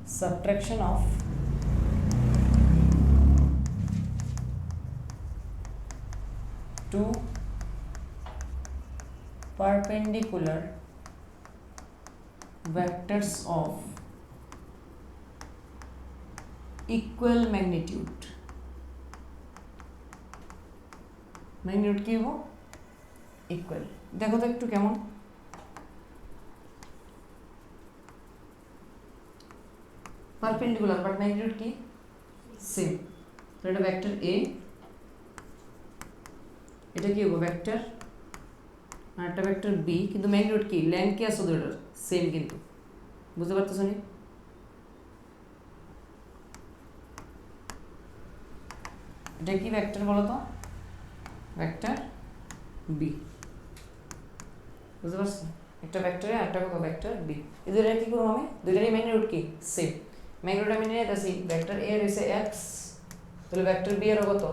subtraction of two perpendicular vectors of equal magnitude magnitude কি হবো ইকুয়াল দেখো তো একটু কেমন পারপেন্ডিকুলার বাট ম্যাগনিটিউড কি সেম তো এটা ভেক্টর এ এটা কি হবো ভেক্টর আর একটা ভেক্টর বি কিন্তু ম্যাগনিটিউড কি লেন্থ কি আছে দুটোর সেম কিন্তু বুঝতে পারতেছ নি এটা কি ভেক্টর বলো তো ভেক্টর বি বুঝতে পারছো একটা ভেক্টরে আর একটা কত ভেক্টর বি এই দুইটা কি করব আমি দুইটারই ম্যাগনিটিউড কি সেম ম্যাগনিটিউড আমি নিয়ে যাচ্ছি ভেক্টর এ এর হইছে x তাহলে ভেক্টর বি এর কত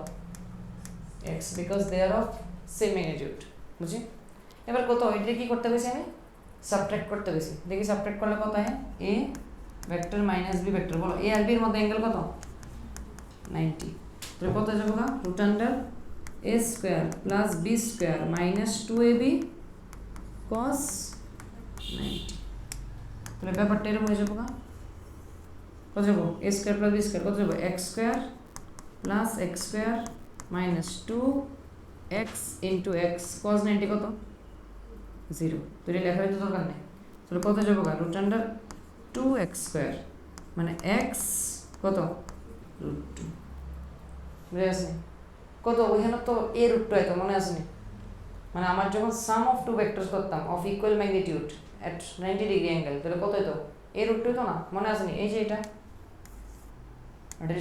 x because they are of same magnitude বুঝি এবার কত এটা কি করতে হইছে আমি সাবট্রাক্ট করতে হইছে দেখি সাবট্রাক্ট করলে কত হয় a vector minus b vector বলো a আর b এর মধ্যে অ্যাঙ্গেল কত 90 তাহলে কত যাবে না root under a square plus b square minus 2ab cos 90 তাহলে ব্যাপারটা এরকম হয়ে যাবে কত যাবো a square plus b square কত যাবো x square plus x square minus 2x into x cos 90 কত 0 তো এটা লেখার তো দরকার নেই তাহলে কত যাবো রুট আন্ডার 2x square মানে x কত রুট 2 বুঝে আসেনি কত ওইখানে তো a রুট 2 তো মনে আসেনি মানে আমার যখন সাম অফ টু ভেক্টরস করতাম of equal magnitude at 90 degree angle তাহলে কত হতো a রুট 2 তো না মনে আসেনি এই যে এটা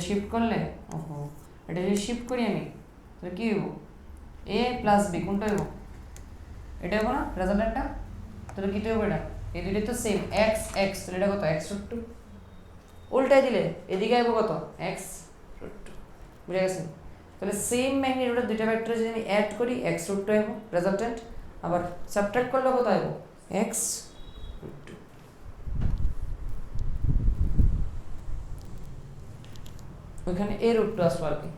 শিফট করলে ওহো এটা যদি শিফট করি আমি তাহলে কি হইব a প্লাস b কোনটা হইব এটা হইব না রেজাল্টটা তাহলে কি হইব এটা এই দুইটাই তো সেম x x তাহলে এটা কত x রুট 2 উল্টাই দিলে এদিকে আইব কত x রুট 2 বুঝে গেছেন তাহলে সেম ম্যাগনিটিউডের দুইটা ভেক্টর যদি আমি অ্যাড করি x রুট 2 আইব রেজাল্টেন্ট আবার সাবট্রাক্ট করলে কত আইব x রুট 2 ওখানে a রুট 2 আসবে আর কি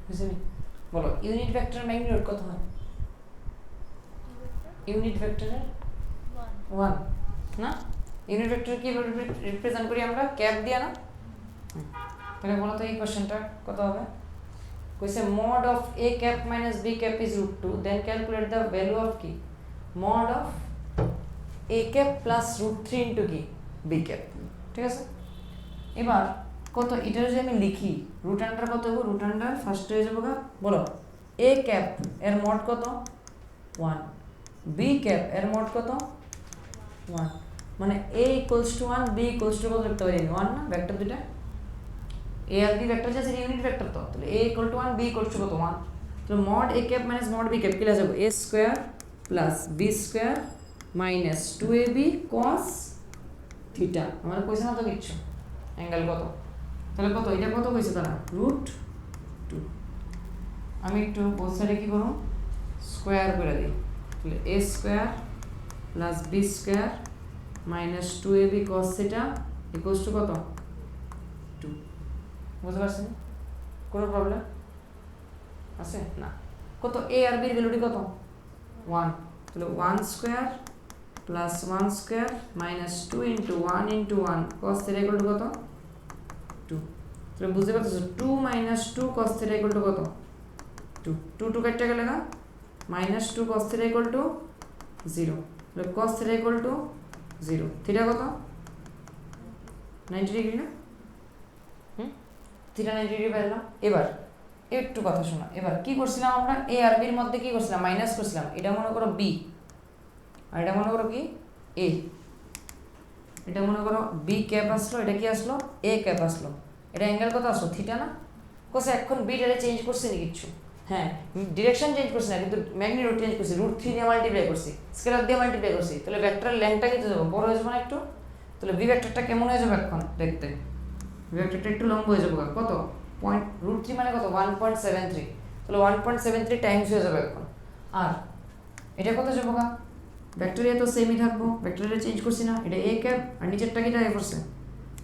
বুঝলি বলো ইউনিট ভেক্টর ম্যাগনিটিউড কত হয় ইউনিট ভেক্টরের 1 না ইউনিট ভেক্টর কি রিপ্রেজেন্ট করি আমরা ক্যাপ দিয়া না তাহলে বলো তো এই কোশ্চেনটা কত হবে কইছে mod of a cap minus b cap is root 2 then calculate the value of কি mod of a cap plus root 3 into কি b cap ঠিক আছে এবার কত এটা যদি আমি লিখি রুট আন্ডার কত হবে রুট আন্ডার ফার্স্ট হয়ে যাবে বলো a cap এর mod কত 1 b cap এর mod কত 1 মানে a equals two 1 b equals to কত লিখতে পারি 1 না ভেক্টর দুটো a আর b ভেক্টর আছে ইউনিট ভেক্টর তো তাহলে a equal to 1 b equals to কত 1 তাহলে mod a cap minus mod b cap কি লিখা যাবে a square plus b square minus 2ab cos theta আমাদের কইছে না তো কিচ্ছু অ্যাঙ্গেল কত তাহলে কত এটা কত কইছে তারা √2 আমি একটু বোথ সাইডে কি করব স্কয়ার করে দিই তাহলে a square plus b square minus 2ab cos theta equals to কত 2 বুঝতে পারছেন কোনো প্রবলেম আছে না কত a আর b এর ভ্যালুটি কত 1 তাহলে 1 square plus 1 square minus 2 into 1 into 1 cos theta equal to কত 2 তাহলে বুঝতে পারতেছো 2 minus 2 cos theta equal to কত 2 2 2 কাটতে গেলে না minus 2 cos theta equal two 0 তাহলে cos theta equal two 0 theta কত 90 ডিগ্রি না থিটা 90 ডিগ্রি পেলাম এবার একটু কথা শোনা এবার কি করছিলাম আমরা a আর b এর মধ্যে কি করছিলাম মাইনাস করছিলাম এটা মনে করো b আর এটা মনে করো কি a এটা মনে করো b ক্যাপ আসলো এটা কি আসলো a ক্যাপ আসলো এটা অ্যাঙ্গেল কত আসলো থিটা না কোসে এখন b টা চেঞ্জ করছে না কিছু হ্যাঁ ডিরেকশন চেঞ্জ করছে না কিন্তু ম্যাগনিটিউড চেঞ্জ করছে √3 দিয়ে মাল্টিপ্লাই করছি স্কেলার দিয়ে মাল্টিপ্লাই করছি তাহলে ভেক্টরের লেংথটা কি যাবে বড় হয়ে যাবে না একটু তাহলে b ভেক্টরটা কেমন হয়ে যাবে এখন দেখতে b ভেক্টরটা একটু লম্বা হয়ে যাবে কত পয়েন্ট √3 মানে কত 1.73 তাহলে 1.73 টাইমস হয়ে যাবে এখন আর এটা কত যাবে ভেক্টরিয়া তো সেমই থাকবো ভেক্টরিয়া চেঞ্জ করছি না এটা a ক্যাপ আর নিচেরটা কি আয় করছে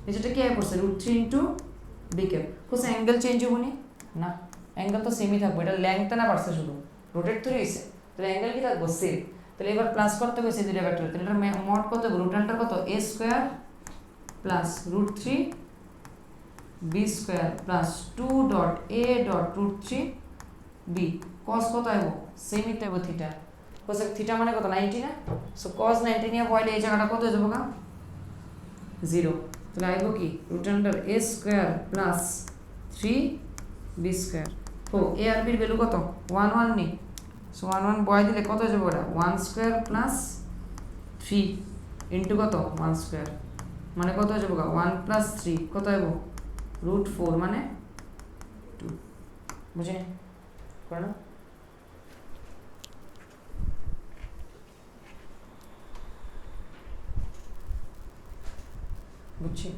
নিচেরটা কি আয় করছে √3 ইনটু b ক্যাপ কোসে অ্যাঙ্গেল চেঞ্জ হবনি না অ্যাঙ্গেল তো সেমই থাকবে এটা লেংথটা না বাড়ছে শুধু রোটেট তো হইছে তাহলে অ্যাঙ্গেল কি থাকবে সেম তাহলে এবার প্লাস করতে হবে সেই দুটো ভেক্টর তাহলে এটা মড কত হবে রুট আন্ডার কত a square plus √3 b square plus 2 dot a dot √3 b cos কত আইবো সেমই তো আইবো থিটা cos থিটা মানে কত 90 না সো cos 90 নিয়ে পয়লে এই জায়গাটা কত হয়ে যাবে 0 তাহলে আইবো কি root under a square plus 3 b square ও a আর b এর ভ্যালু কত 1 1 নি সো 1 1 বয় দিলে কত হয়ে যাবে ওটা 1 স্কয়ার প্লাস 3 ইনটু কত 1 স্কয়ার মানে কত হয়ে যাবে 1 প্লাস 3 কত আইবো √4 মানে 2 বুঝেন করো বুঝছি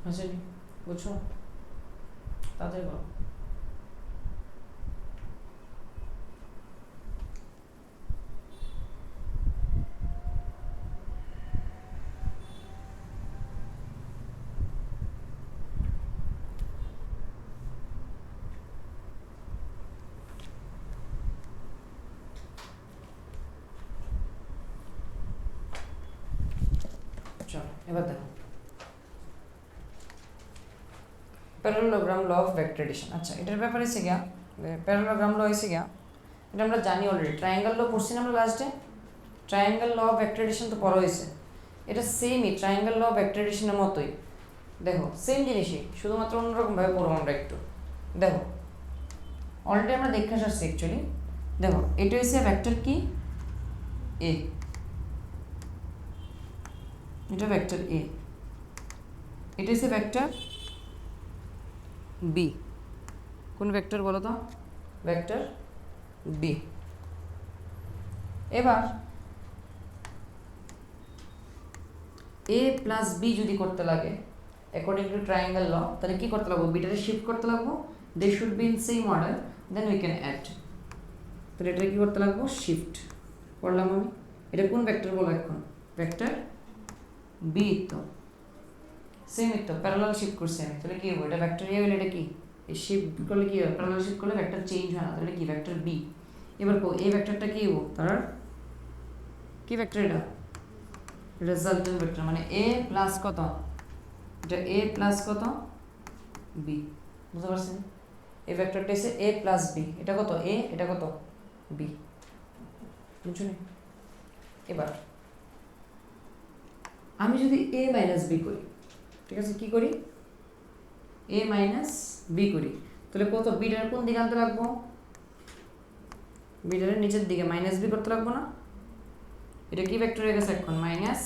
আসেনি বুঝছো তাড়াতাড়ি বলো চলো এবার দেখো parallelogram law of vector addition. আচ্ছা এটার ব্যাপারে এসে গিয়া প্যারালোগ্রাম ল এসে গিয়া এটা আমরা জানি অলরেডি, ট্রায়াঙ্গেল ল পড়ছি না আমরা লাস্টে, triangle law of vector addition তো পড়া হয়েছে, এটা সেমই ট্রায়াঙ্গেল ল অফ ভেক্টর এডিশনের মতোই, দেখো সেম জিনিসই, শুধুমাত্র অন্যরকমভাবে পড়বো আমরা একটু। দেখো অলরেডি আমরা দেখে আসছি অ্যাকচুয়ালি, দেখো এটা হচ্ছে ভেক্টর কি এ, এটা ভেক্টর এ, এটা হচ্ছে ভেক্টর বি, কোন ভেক্টর বলো তো, ভেক্টর বি। এবার এ প্লাস বি যদি করতে লাগে অ্যাকর্ডিং টু ট্রায়াঙ্গেল ল, তাহলে কি করতে লাগবো, বিটারে শিফট করতে লাগবো, they should be in same order, then we can add. তাহলে এটা কি করতে লাগবো, শিফট করলাম আমি, এটা কোন ভেক্টর বলো এখন, ভেক্টর বি, তো সেম তো প্যারালাল শিফট করছি আমি, তাহলে কি হবে, এটা ভেক্টর এ হলে এটা কি, এই শিফট করলে কি হবে, প্যারালাল শিফট করলে ভেক্টর চেঞ্জ হয় না, তাহলে কি ভেক্টর বি। এবার কো এই ভেক্টরটা কি হবো, তার কি ভেক্টর, এটা রেজাল্টেন্ট ভেক্টর, মানে এ প্লাস কত, এটা এ প্লাস কত বি, বুঝতে পারছেন, এই ভেক্টরটা এসে এ প্লাস বি, এটা কত এ, এটা কত বি, বুঝছেন। এবার আমি যদি এ মাইনাস বি করি, ঠিক আছে, কি করি, এ মাইনাস বি করি, তাহলে কত, বিটার কোন দিকে আনতে লাগবো, বিটারের নিচের দিকে মাইনাস বি করতে লাগবো না, এটা কি ভেক্টর হয়ে গেছে এখন, মাইনাস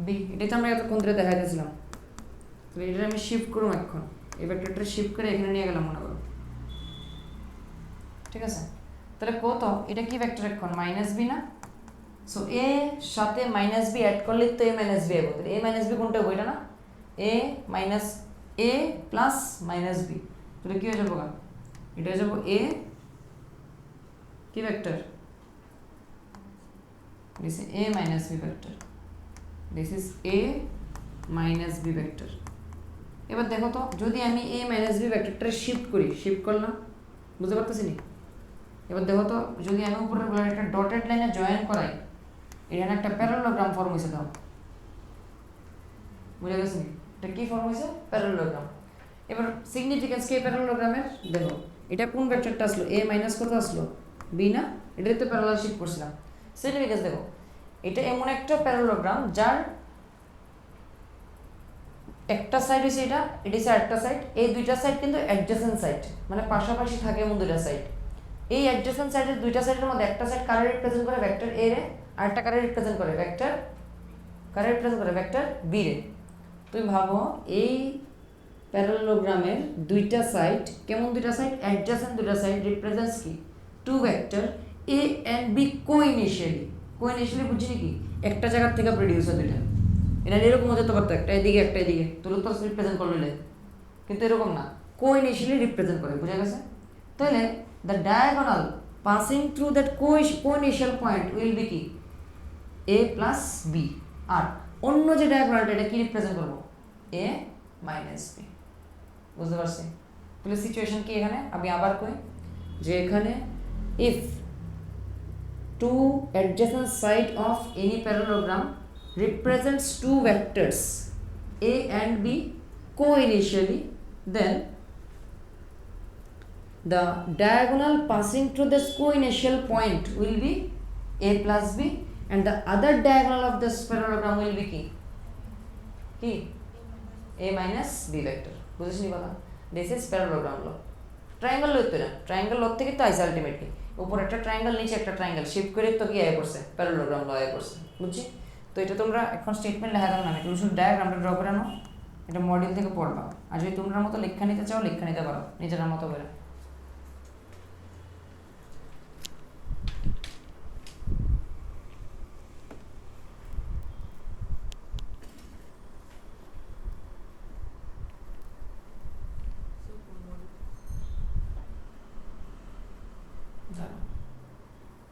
বি, এটাই তো আমরা এতক্ষণ ধরে দেখা যাচ্ছিলাম, তাহলে এটা আমি শিফট করুন এখন, এই ভেক্টরটা শিফট করে এখানে নিয়ে গেলাম মনে করো, ঠিক আছে, তাহলে কত, এটা কি ভেক্টর এখন, মাইনাস বি না, সো এ সাথে মাইনাস বি অ্যাড করলে তো এ মাইনাস বি হবে, তাহলে এ মাইনাস বি কোনটা হবে, এটা না, এ মাইনাস এ প্লাস মাইনাস বি, তাহলে কি হয়ে যাবো, এটা হয়ে যাবো এ কি vector, this is a minus b vector, this is a minus b vector। এবার দেখো তো যদি আমি a minus b ভেক্টরটা শিফট করি, শিফট করলাম, বুঝতে পারতেছি নি, এবার দেখো তো যদি আমি উপরের গুলো একটা ডটেড লাইনে জয়েন করাই, এখানে একটা প্যারালোগ্রাম ফর্ম হয়েছে, দাও বুঝে গেছে নি, এটা কি ফর্ম হয়েছে, প্যারালোগ্রাম। এবার সিগনিফিকেন্স কি প্যারালোগ্রামের, দেখো এটা কোন ভেক্টরটা আসলো, a মাইনাস কত আসলো বি না, এটাই তো প্যারালাল শিফট করছিলাম, সিগনিফিকেন্স দেখো এটা এমন একটা প্যারালোগ্রাম যার একটা সাইড হচ্ছে এটা, এটা হচ্ছে আরেকটা সাইড, এই দুইটা সাইড কিন্তু অ্যাডজেসেন্ট সাইড, মানে পাশাপাশি থাকে এমন দুইটা সাইড, এই অ্যাডজেসেন্ট সাইডের দুইটা সাইডের মধ্যে একটা সাইড কারে রিপ্রেজেন্ট করে ভেক্টর এ রে, আরেকটা কারে রিপ্রেজেন্ট করে ভেক্টর, কারে রিপ্রেজেন্ট করে ভেক্টর বি রে। তুমি ভাবো এই প্যারালোগ্রামের দুইটা সাইড কেমন, দুইটা সাইড অ্যাডজেসেন্ট, দুইটা সাইড রিপ্রেজেন্টস কি, two vector A and B coinitially, coinitially বুঝছি কি, একটা জায়গা থেকে প্রডিউস হয় দুইটা, এটা এরকম হতে পারতো একটা এদিকে একটা এদিকে, তুলো তো রিপ্রেজেন্ট করলে, কিন্তু এরকম না, কোইনিশিয়ালি রিপ্রেজেন্ট করে, বুঝা গেছে। তাহলে the diagonal passing through that coinitial point will be কি, এ প্লাস বি, আর অন্য যে ডায়াগোনালটা এটা কি রিপ্রেজেন্ট করবো, এ মাইনাস বি, বুঝতে পারছি। তাহলে সিচুয়েশন কি এখানে, আমি আবার কই যে এখানে if two adjacent side of any parallelogram represents two vectors a and b co-initially, then the diagonal passing through this co-initial point will be a plus b, and the other diagonal of this parallelogram will be কি a minus b vector, বুঝেছিস কথা, this is parallelogram law, triangle law তো না, triangle ল থেকে তো আইসে ultimately, উপরে একটা ট্রায়াঙ্গেল নিচে একটা ট্রায়াঙ্গেল শিফট করে তো কি আয় করছে, প্যারালোগ্রাম ল আয় করছে, বুঝছি। তো এটা তোমরা এখন স্টেটমেন্ট লেখা দাও না, তুমি শুধু ডায়াগ্রামটা ড্র করে নাও, এটা মডেল থেকে পড়বা, আর যদি তোমরা মতো লেখা নিতে চাও লেখা নিতে পারো নিজের মতো করে।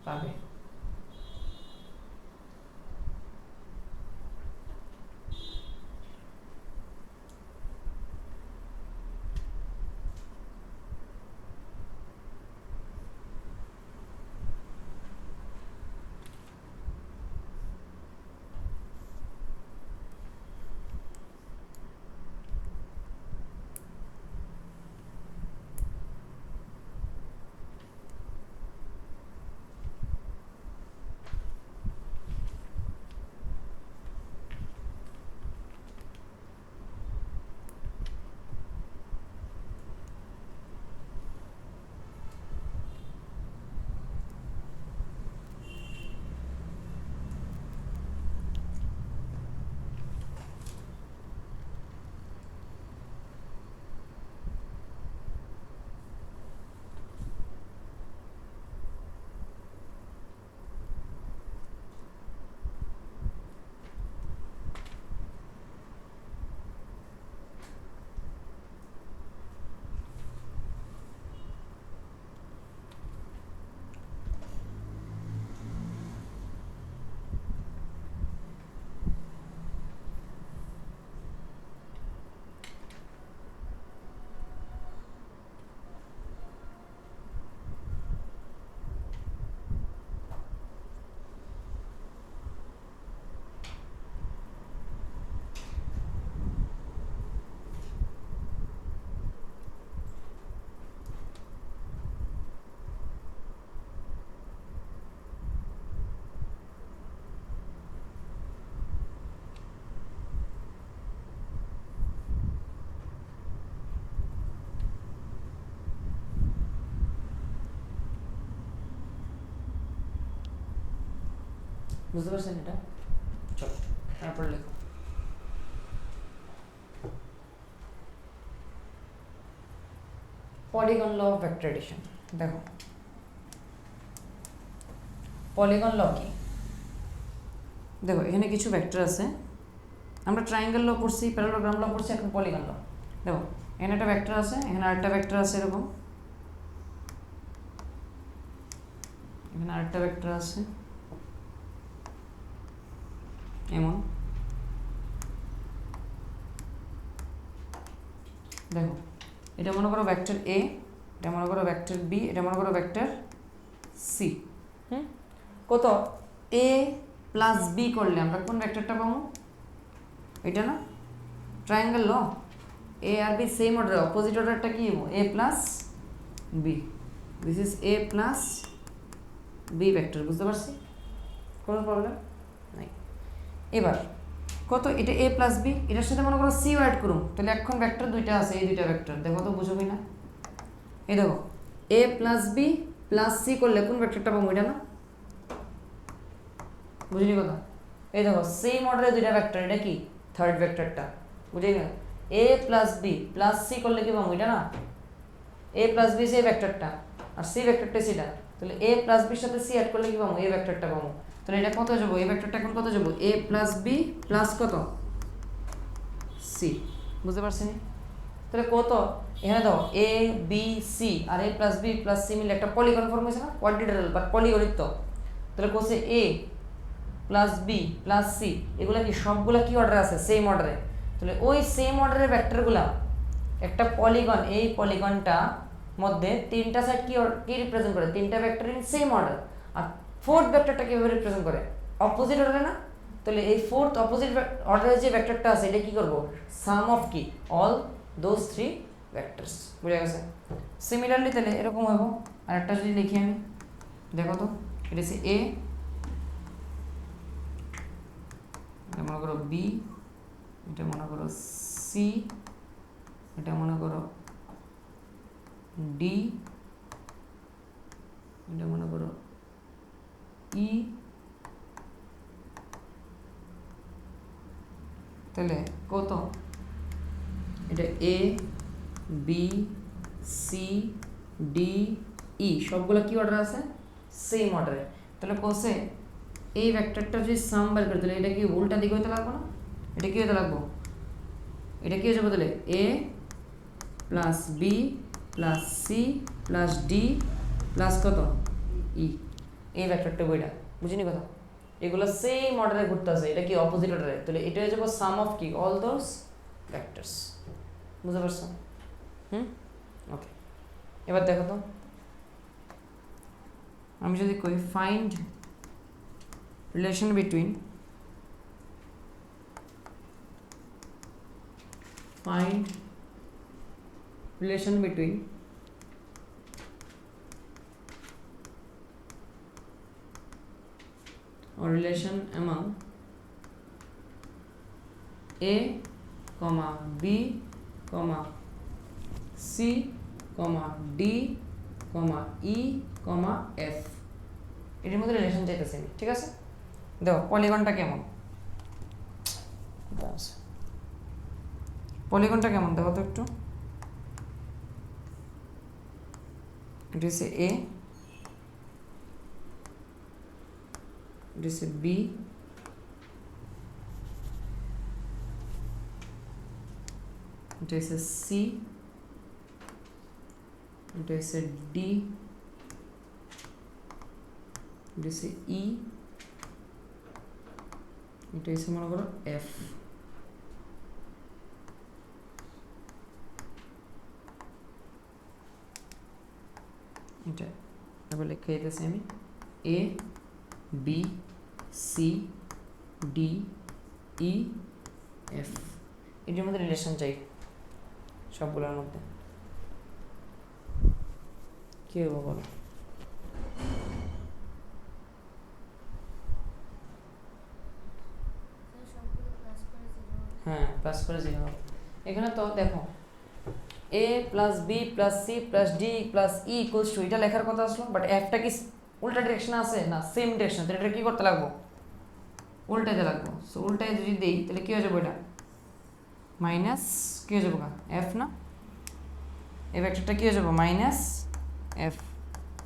পাবে বুঝতে পারছেন এটা? চলো তারপর লেখো polygon law of vector addition. দেখো পলিগন ল কি? দেখো এখানে কিছু ভেক্টর আছে, আমরা ট্রায়াঙ্গেল ল পড়ছি, প্যারালোগ্রাম ল পড়ছি, এখন পলিগন ল। দেখো এখানে একটা ভেক্টর আছে, এখানে আরেকটা ভেক্টর আছে, এরকম এখানে আরেকটা ভেক্টর আছে এমন। দেখো এটা মনে করো ভেক্টর এ, এটা মনে করো ভেক্টর বি, এটা মনে করো ভেক্টর সি। কত এ প্লাস বি করলে আমরা কোন ভেক্টরটা পাবো? এটা না ট্রায়াঙ্গেল ল, এ আর বি সেম অর্ডার, অপোজিট অর্ডারটা কি হবো? A plus B, this is A plus B vector. বুঝতে পারছি? কোনো প্রবলেম নাই। এবার কত এটা এ প্লাস বি, এটার সাথে মনে করো সি অ্যাড করুন, তাহলে এখন ভেক্টর দুইটা আছে, এই দুইটা ভেক্টর দেখো তো বুঝো কি না? এই দেখো A plus B plus C করলে কোন ভেক্টরটা পাবো? এটা না, বুঝলি কথা? এই দেখো সেম অর্ডারে দুইটা ভেক্টর, এটা কি থার্ড ভেক্টরটা, বুঝলি না? এ প্লাস বি প্লাস সি করলে কি পাবো? এটা না, এ প্লাস বি সেই ভেক্টরটা আর সি ভেক্টরটা সেটা, তাহলে এ প্লাস বির সাথে সি অ্যাড করলে কি পাবো? এ ভেক্টরটা পাবো। তাহলে এটা কত যাবো? এই ভেক্টরটা এখন কত যাবো? এ প্লাস বি প্লাস কত? সি। বুঝতে পারছি? তাহলে কত এখানে দাও এ বি সি আর এ প্লাস বি প্লাস সি মিলে একটা পলিগন ফর্ম হয়েছে না, কোয়াড্রিলেটারাল বাট পলিগনিক। তো তাহলে কোসে এ প্লাস বি প্লাস সি এগুলা কি সবগুলা কি অর্ডারে আছে? সেম অর্ডারে। তাহলে ওই সেম অর্ডারের ভেক্টরগুলা একটা পলিগন, এই পলিগনটা মধ্যে তিনটা সাইড কি রিপ্রেজেন্ট করে? তিনটা ভেক্টর ইন সেম অর্ডার। আর ফোর্থ ভেক্টরটা কিভাবে রিপ্রেজেন্ট করে? অপোজিট অর্ডারে না? তাহলে এই ফোর্থ অপোজিট অর্ডারে যে ভেক্টরটা আছে এটা কি করব? সাম অফ কি অল দোজ থ্রি ভেক্টরস। বুঝা গেছে? সিমিলারলি তাহলে এরকম হবো। আর একটা যদি লিখি আমি, দেখো তো এটা হচ্ছে এ, এটা মনে করো বি, এটা মনে করো সি, এটা মনে করো ডি, এটা মনে করো ই। তাহলে কত? এটা এ বি সি ডি ই সবগুলো কি অর্ডার আছে? সেম অর্ডারে। তাহলে কোসে এই ভেক্টরটা যদি সাম বের করে, তাহলে এটা কি উল্টা দিকে হইতে লাগবে না? এটা কি হইতে লাগবো? এটা কি হয়ে যাবে? তাহলে A plus B plus C plus D plus কত? ই। এই ভেক্টরটা বইটা বুঝিনি কথা? এগুলো সেম অর্ডারে ঘুরতে আছে, এটা কি অপোজিট অর্ডারে। তাহলে এটা হয়ে যাবে সাম অফ কি অল দোজ ভেক্টরস। বুঝতে পারছো? ওকে। এবার দেখো তো, আমি যদি কই find relation between or relation among A, B, C, D, E, F এর মধ্যে রিলেশন চাইতেছি আমি, ঠিক আছে? দেখো পলিগনটা কেমন, পলিগনটা কেমন দেখো তো একটু। এটা হচ্ছে এ, এটা হচ্ছে বি, এটা হচ্ছে সি, এটা হচ্ছে ডি, এটা হচ্ছে ই, এটা হচ্ছে মনে করো এফ। এটা এবার লিখে দিতেছি আমি A B C D E F, এটির মধ্যে রিলেশন চাই সবগুলোর মধ্যে। কি হবো বলো? হ্যাঁ প্লাস করে 0। এখানে তো দেখো A plus B plus C plus D plus E equals to, এটা লেখার কথা আসলো, বাট এফটা কি উল্টা ডিরেকশনে আছে না সেম ডিরেকশন, তাহলে এটা কি করতে লাগবো? উল্টাইতে লাগবো। সো উল্টাই যদি দিই তাহলে কী হয়ে যাবো, এটা মাইনাস কী হয়ে যাবো এফ না, এই ভেক্টরটা কী হয়ে যাবো মাইনাস এফ।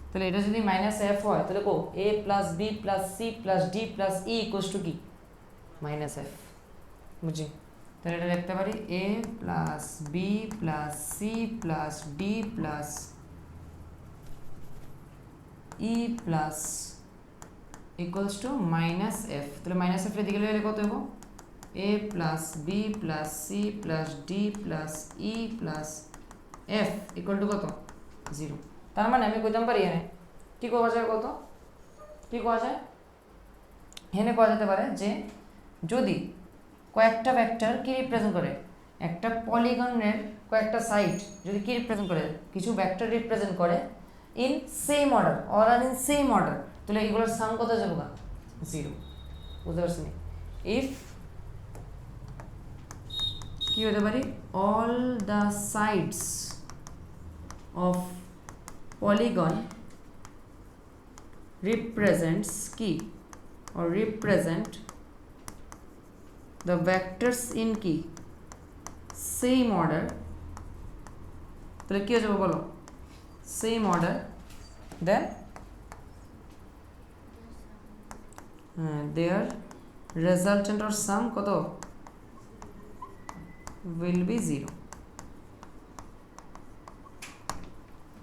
তাহলে এটা যদি মাইনাস এফ হয় তাহলে কো A plus B plus C plus D plus E equals to কি মাইনাস এফ। বুঝি? তাহলে এটা লিখতে পারি A plus B plus C plus D plus E plus equals to minus F. তাহলে মাইনাস এফ এর দিকে গেলে কত হবো, A plus B plus C plus D plus E plus F equal to কত 0। তার মানে আমি কইতাম পারি এখানে কী করা যায়, কত কী করা যায়, এখানে করা যেতে পারে যে যদি কয়েকটা ভেক্টর কি রিপ্রেজেন্ট করে, একটা পলিগনের কয়েকটা সাইড যদি কি রিপ্রেজেন্ট করে, কিছু ভেক্টর রিপ্রেজেন্ট করে ইন সেম অর্ডার অর আর ইন সেম অর্ডার, তাহলে এগুলোর সাম কত যাবো 0। বুঝতে পারছি? ইফ কি হতে পারি, all the sides of polygon represents key or represent the vectors in key same order, তাহলে কি হয়ে যাবে বলো, same order, then their resultant or sum কত will be 0।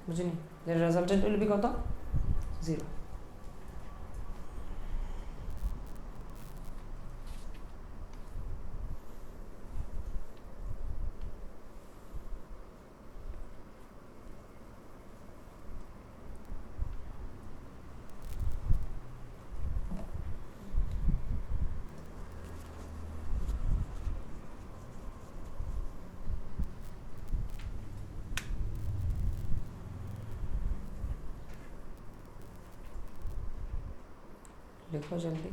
বুঝিনি? the resultant will be কত 0। देखो जल्दी।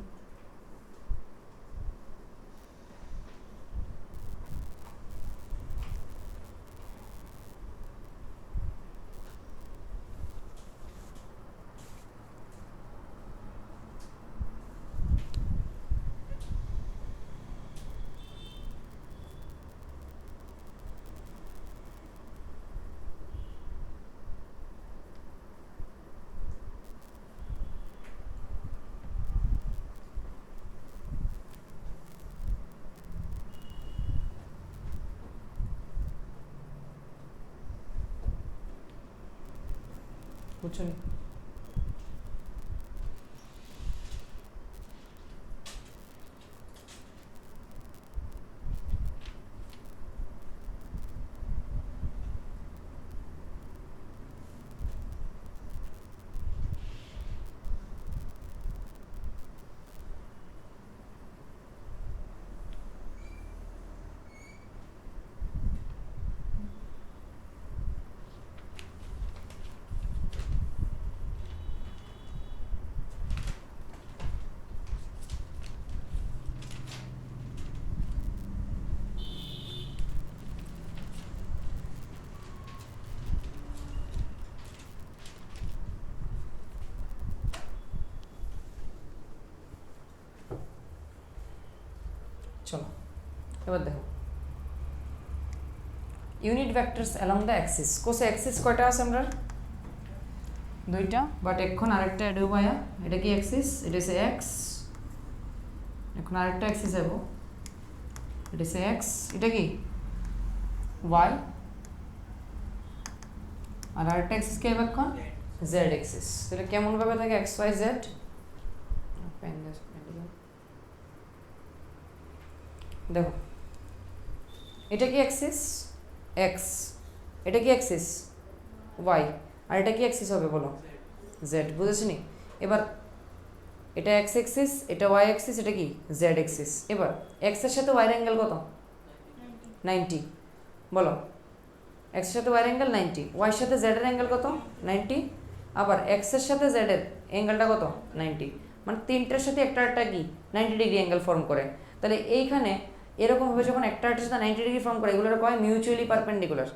বুঝছো? চলো এবার দেখো unit vectors along the Axis. Kose Axis কয়টা আছে আমরা, দুইটা, বাট এখন আরেকটা অ্যাড হবো। এটা কি অ্যাক্সিস, এটা হচ্ছে এক্স, এখন আরেকটা অ্যাক্সিস যাবো, এটা হচ্ছে এক্স, এটা কি ওয়াই, আর আরেকটা অ্যাক্সিস কি হবে এখন জেড অ্যাক্সিস। তাহলে কেমন ভাবে থাকে এক্স ওয়াই জেড, দেখো এটা কি অ্যাক্সিস এক্স, এটা কি অ্যাক্সিস ওয়াই, আর এটা কি অ্যাক্সিস হবে বলো জেড। বুঝেছি নি? এবার এটা এক্স অ্যাক্সিস, এটা ওয়াই অ্যাক্সিস, এটা কি জেড অ্যাক্সিস। এবার এক্স এর সাথে ওয়াইয়ের অ্যাঙ্গেল কত 90, বলো এক্স এর সাথে ওয়াইয়ের অ্যাঙ্গেল 90, ওয়াইয়ের সাথে জেড এর অ্যাঙ্গেল কত 90, আবার এক্স এর সাথে জেড এর অ্যাঙ্গেলটা কত 90, মানে তিনটার সাথে একটা একটা কি 90 ডিগ্রি অ্যাঙ্গেল ফর্ম করে। তাহলে এইখানে এরকমভাবে যখন একটা সাথে 90 ডিগ্রি ফর্ম করে এগুলোর কয় মিউচুয়ালি পারপেন্ডিকুলার।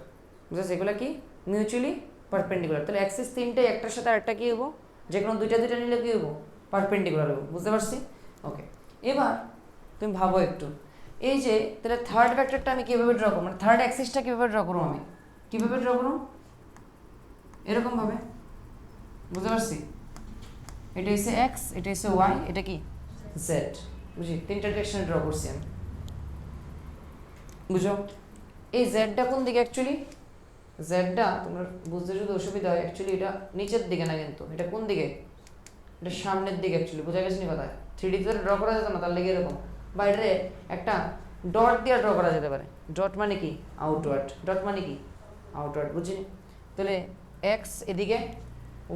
বুঝেছ? এগুলো কি মিউচুয়ালি পারপেন্ডিকুলার। তাহলে অ্যাক্সিস তিনটে একটার সাথে আরেকটা কি হবো, যে কোনো দুইটা দুইটা নিলে কি হবো পারপেন্ডিকুলার হবো। বুঝতে পারছি? ওকে, এবার তুমি ভাবো একটু, এই যে তাহলে থার্ড ভেক্টরটা আমি কীভাবে ড্র করবো, মানে থার্ড অ্যাক্সিসটা কীভাবে ড্র করবো, আমি কীভাবে ড্র করবো, এরকমভাবে, বুঝতে পারছি? এটা হচ্ছে এক্স, এটা হচ্ছে ওয়াই, এটা কি জেড, বুঝি? তিনটা ডিরেকশনে ড্র করছি আমি, বুঝো? এই জেডটা কোন দিকে অ্যাকচুয়ালি, জেডটা তোমরা বুঝতে যদি অসুবিধা হয়, অ্যাকচুয়ালি এটা নিচের দিকে না, কিন্তু এটা কোন দিকে, এটা সামনের দিকে অ্যাকচুয়ালি, বোঝা গেছে নি কথা? 3D তে ড্র করা যেত না, তার লেগে এরকম, বা এটা একটা ডট দিয়ে ড্র করা যেতে পারে। ডট মানে কি আউটওয়ার্ড, ডট মানে কি আউটওয়ার্ড, বুঝিনি? তাহলে এক্স এদিকে,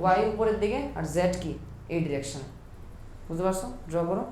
ওয়াই উপরের দিকে, আর জেড কি এই ডিরেকশনে, বুঝতে পারছো? ড্র করো।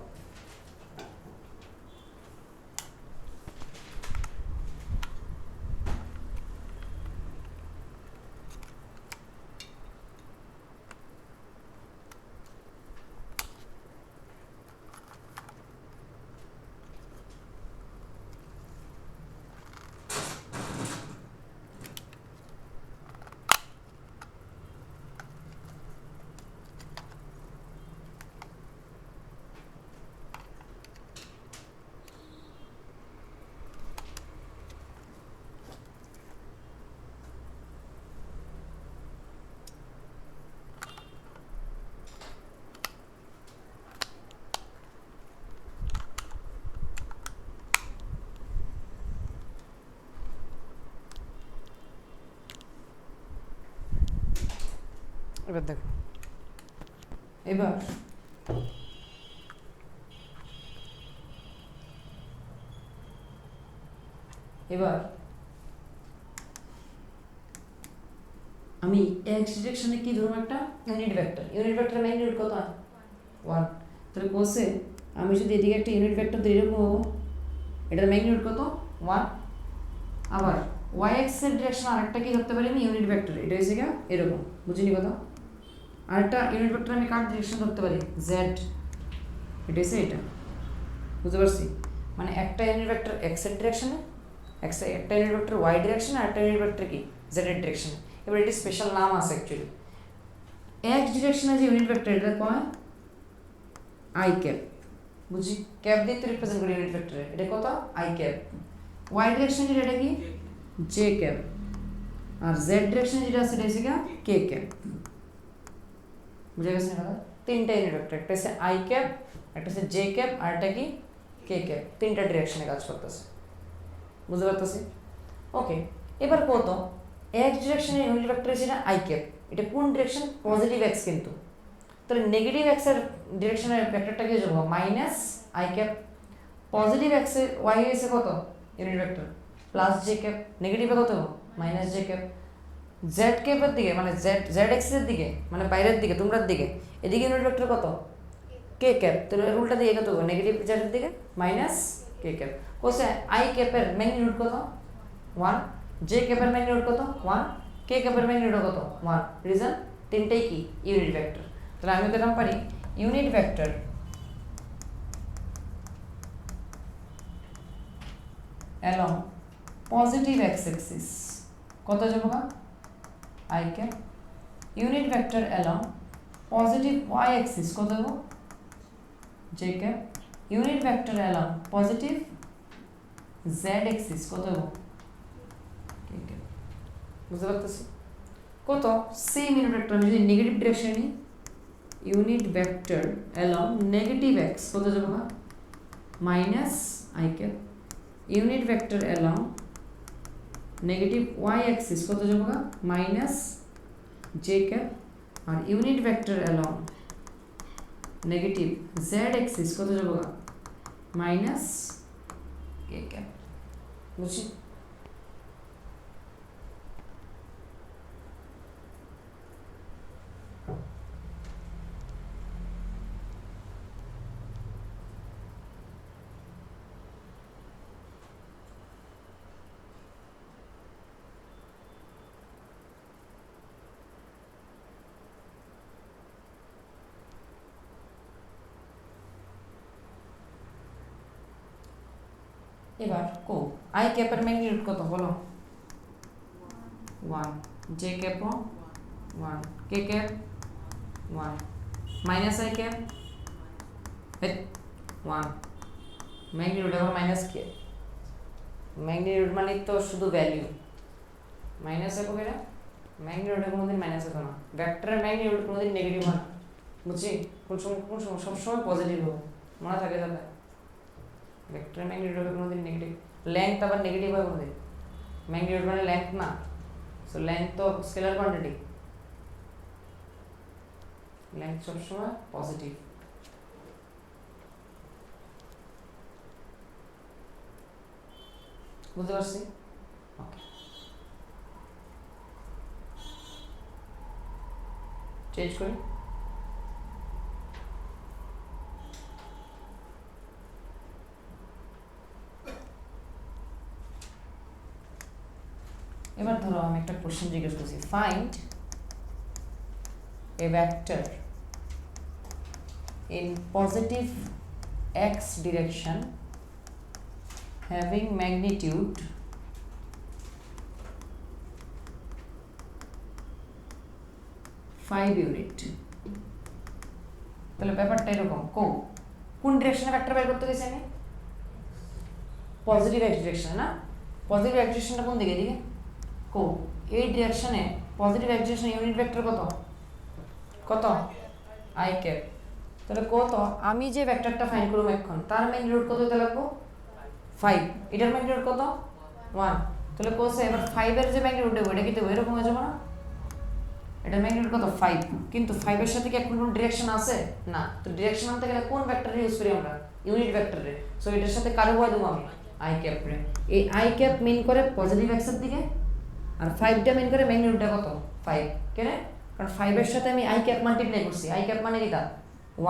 এবার দেখো, এবার এবার আমি এক্স ডিরেকশনে কি ধরুন একটা unit vector, unit vector magnitude কত, 1। তাহলে কোসে আমি যদি এদিকে একটা ইউনিট ভেক্টর দিয়ে রাখবো, এটার ম্যাগনিটিউড কত, 1। আবার ওয়াই এক্স এর ডিরেকশন আরেকটা কি ধরতে পারি আমি, ইউনিট ভেক্টর, এটা হচ্ছে কি এরকম, বুঝিনি কথা? আরেকটা ইউনিট ভেক্টর আমি কার ডিরেকশন ধরতে পারি, জেড, এটা হচ্ছে এটা, বুঝতে পারছি? মানে একটা ইউনিট ভেক্টর এক্স এর ডিরেকশনে, একটা ইউনিট ভেক্টর ওয়াই ডিরেকশনে, আর একটা ইউনিট ভেক্টর কি জেড এর ডিরেকশনে। এবার এটি স্পেশাল নাম আছে অ্যাকচুয়ালি, এক্স ডিরেকশনে যে ইউনিট ভেক্টর এটা কয় আই ক্যাপ, বুঝি? ক্যাপ দিয়ে তো রিপ্রেজেন্ট করি ইউনিট ভেক্টরে, এটা কত আই ক্যাপ। ওয়াই ডিরেকশনে যেটা এটা কি জে ক্যাপ, আর জেড ডিরেকশনে যেটা আছে এটা হচ্ছে কে ক্যাপ, বুঝা গেছে না? তিনটা ইউনিট ভেক্টর, একটা হচ্ছে আই ক্যাপ, একটা হচ্ছে জে ক্যাপ, আর একটা কি কে ক্যাপ, তিনটা ডিরেকশনে কাজ করতেছে, বুঝতে পারতেছি? ওকে, এবার কত এক্স ডিরেকশনে ইউনিট ভেক্টর যেটা আই ক্যাপ, এটা কোন ডিরেকশন, পজিটিভ এক্স, কিন্তু তাহলে নেগেটিভ এক্স এর ডিরেকশনের ভেক্টরটা কি হয়ে যাবে, minus i cap. Positive x এর ওয়াই হয়েছে কত unit vector, plus j cap, নেগেটিভে কত মাইনাস জে ক্যাপ। জেড ক্যাপের দিকে মানে জেড এক্স এর দিকে, মানে বাইরের দিকে তোমরার দিকে, এদিকে ইউনিট ভেক্টর কত কে ক্যাপ, তাহলে উল্টা দিকে কত নেগেটিভ জেডের দিকে মাইনাস কে ক্যাপ। কোসে আই ক্যাপের ম্যাগনিটিউড কত 1, জে ক্যাপের ম্যাগনিটিউড কত 1, কে ক্যাপের ম্যাগনিটিউড কত 1। রিজন তিনটেই কি ইউনিট ভেক্টর। তাহলে আমি পেলাম পারি unit vector along positive x axis কত যাবো গা i cap, unit vector along positive y axis কত যাবো j cap, unit vector along positive z axis কত যাবো k ক্যাপ। বুঝতে পারতেছি? কত সেম ইউনিট ভেক্টর আমি যদি নেগেটিভ ডিরেকশনে নিই, unit vector along negative x কত যাবো গা minus i cap, unit vector along negative y axis কত যাবো গা মাইনাস j ক্যাপ, আর unit vector along negative z axis কত যাবো গা মাইনাস k ক্যাপ। বুঝছি? এবার কো আই ক্যাপের ম্যাগনিটিউড কত বলো 1, J cap 1, K cap 1, minus i cap 1, magnitude আবার মাইনাস কে ম্যাগনিটিউড মানে তো শুধু ভ্যালু মাইনাস হবে কেনা ম্যাগনিটিউডে কোনোদিন মাইনাস হতো না ভেক্টরের ম্যাগনিটিউড কোনোদিন নেগেটিভ হয় না বুঝছি কোন সময় সবসময় পজিটিভ হবে মনে থাকে যাবে ভেক্টরের ম্যাগনিটিউড হবে কোনোদিন নেগেটিভ লেন্থ আবার নেগেটিভ হয় কোনোদিন ম্যাগনিটিউড মানে লেন্থ না সো লেন্থ তো স্কেলার কোয়ান্টিটি লেন্থ সবসময় পজিটিভ বুঝতে পারছি ওকে চেঞ্জ করি এবার ধরো আমি একটা কোশ্চেন জিজ্ঞেস করছি find a vector in positive x direction having magnitude 5 unit তাহলে ব্যাপারটা এরকম কোন ডিরেকশনে ভেক্টর বের করতে গেছি আমি পজিটিভ এক্স ডিরেকশনে না পজিটিভ এক্স ডিরেকশনটা কোন দিকে এদিকে এই ডিরেকশনে পজিটিভ এক্স ডিরেকশনে ইউনিট ভেক্টর কত আই ক্যাপ তাহলে কত আমি যে ভেক্টরটা ফাইন্ড করব এখন তার ম্যাগনিটিউড কত দিতে লাগবে 5 এটার ম্যাগনিটিউড কত 1 তাহলে কোসে এবার 5 এর যে ম্যাগনিটিউড দেব এটা কি দেব এরকম হয়ে যাবে না এটার ম্যাগনিটিউড কত 5 কিন্তু 5 এর সাথে কি এখন কোন ডিরেকশন আছে না তো ডিরেকশন আনতে গেলে কোন ভেক্টর ইউজ করি আমরা ইউনিট ভেক্টরে সো এটার সাথে কারো বয় দেব আমি আই ক্যাপ রে এই আই ক্যাপ মিন করে পজিটিভ এক্স এর দিকে আর 5টা মিন করে ম্যাগনিটিউডটা কত 5 কেন কারণ 5 এর সাথে আমি আই ক্যাপ মাল্টিপ্লাই করছি আই ক্যাপ মানে কি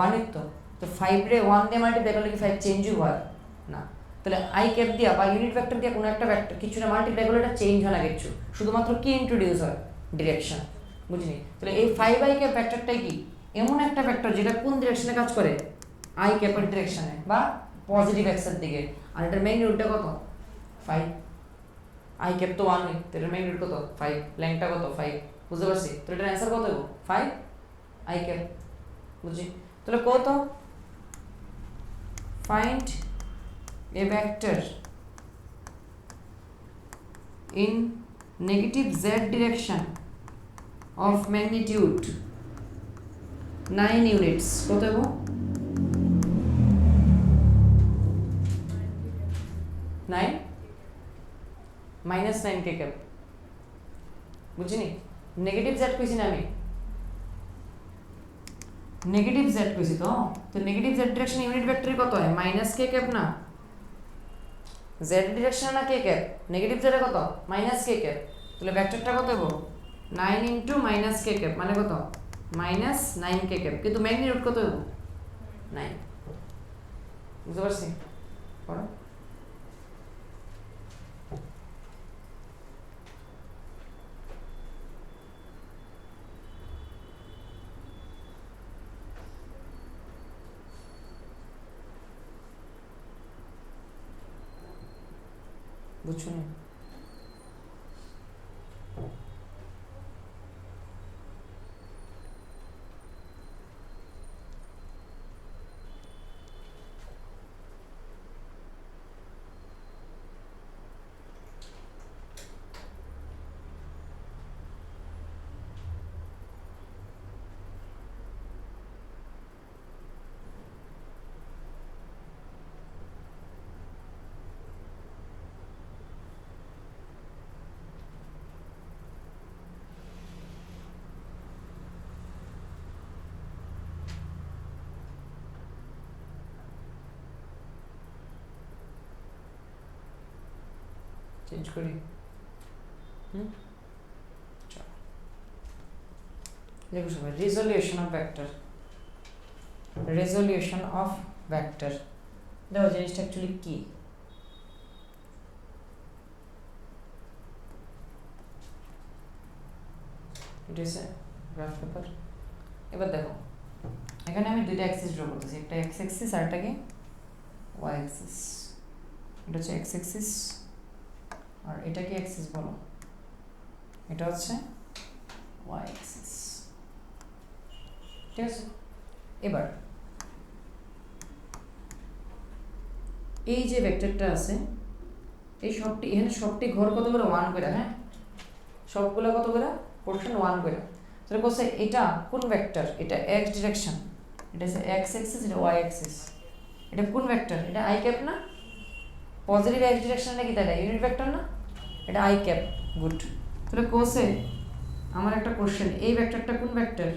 1 এর তো 5 রে 1 দিয়ে মাল্টিপ্লাই করলে কি 5 চেঞ্জ হয় না তাহলে আই ক্যাপ দিয়া বা ইউনিট ভেক্টর দিয়া কোনো একটা ভেক্টর কিছুটা মাল্টিপ্লাই করলে এটা চেঞ্জ হয় না কিছু শুধুমাত্র কি ইন্ট্রোডিউস হয় ডিরেকশন বুঝিনি তাহলে এই 5 আই ক্যাপ ভেক্টরটাই কি এমন একটা ভেক্টর যেটা কোন ডিরেকশনে কাজ করে আই ক্যাপের ডিরেকশনে বা পজিটিভ এক্স এর দিকে আর এটার ম্যাগনিটিউডটা কত 5 আই ক্যাপ তো 1 হয় তাহলে ম্যাগনিটিউড কত 5 লেংথটা কত 5 বুঝতে পারছি তো এটার অ্যানসার কত হবে 5 আই ক্যাপ বুঝি তাহলে কত find a vector in negative z direction of magnitude 9 units কত হবে নাইন মাইনাস 9 কে ক্যাপ বুঝিনি নেগেটিভ জেড কইছি না আমি নেগেটিভ জেড কইছি তো negative Z direction unit vector কত হয় মাইনাস কে ক্যাপ না জেড ডিরেকশন না কে ক্যাপ নেগেটিভ জেড কত মাইনাস কে ক্যাপ তাহলে ভেক্টরটা কত হবে 9 ইনটু মাইনাস কে ক্যাপ মানে কত মাইনাস 9 কে ক্যাপ কিন্তু ম্যাগনিটিউড কত হবে 9 বুঝতে পারছি পড়ো বুঝছো না চেঞ্জ করি চলো দেখো সবাই resolution of vector resolution of vector দেখো জিনিসটা অ্যাকচুয়ালি কি এটা হচ্ছে গ্রাফ পেপার এবার দেখো এখানে আমি দুইটা অ্যাক্সিস ড্র করতেছি একটা এক্স অ্যাক্সিস আর একটা কি ওয়াই অ্যাক্সিস এটা হচ্ছে এক্স অ্যাক্সিস আর এটা কি অ্যাক্সিস বলো এটা হচ্ছে ওয়াই অ্যাক্সিস ঠিক আছে এবার এই যে ভেক্টরটা আছে এই সবটি এখানে সবটি ঘর কত করে 1 করে, হ্যাঁ সবগুলো কত করে পোরশন 1 করে। তাহলে কোসে এটা কোন ভেক্টর, এটা x ডিরেকশন, এটা হচ্ছে x অ্যাক্সিস, এটা y অ্যাক্সিস, এটা কোন ভেক্টর, এটা i ক্যাপ না, পজিটিভ x ডিরেকশন নাকি তাই ইউনিট ভেক্টর না, এটা i ক্যাপ, গুড। তাহলে কোসে আমার একটা কোশ্চেন, এই ভেক্টরটা কোন ভেক্টর,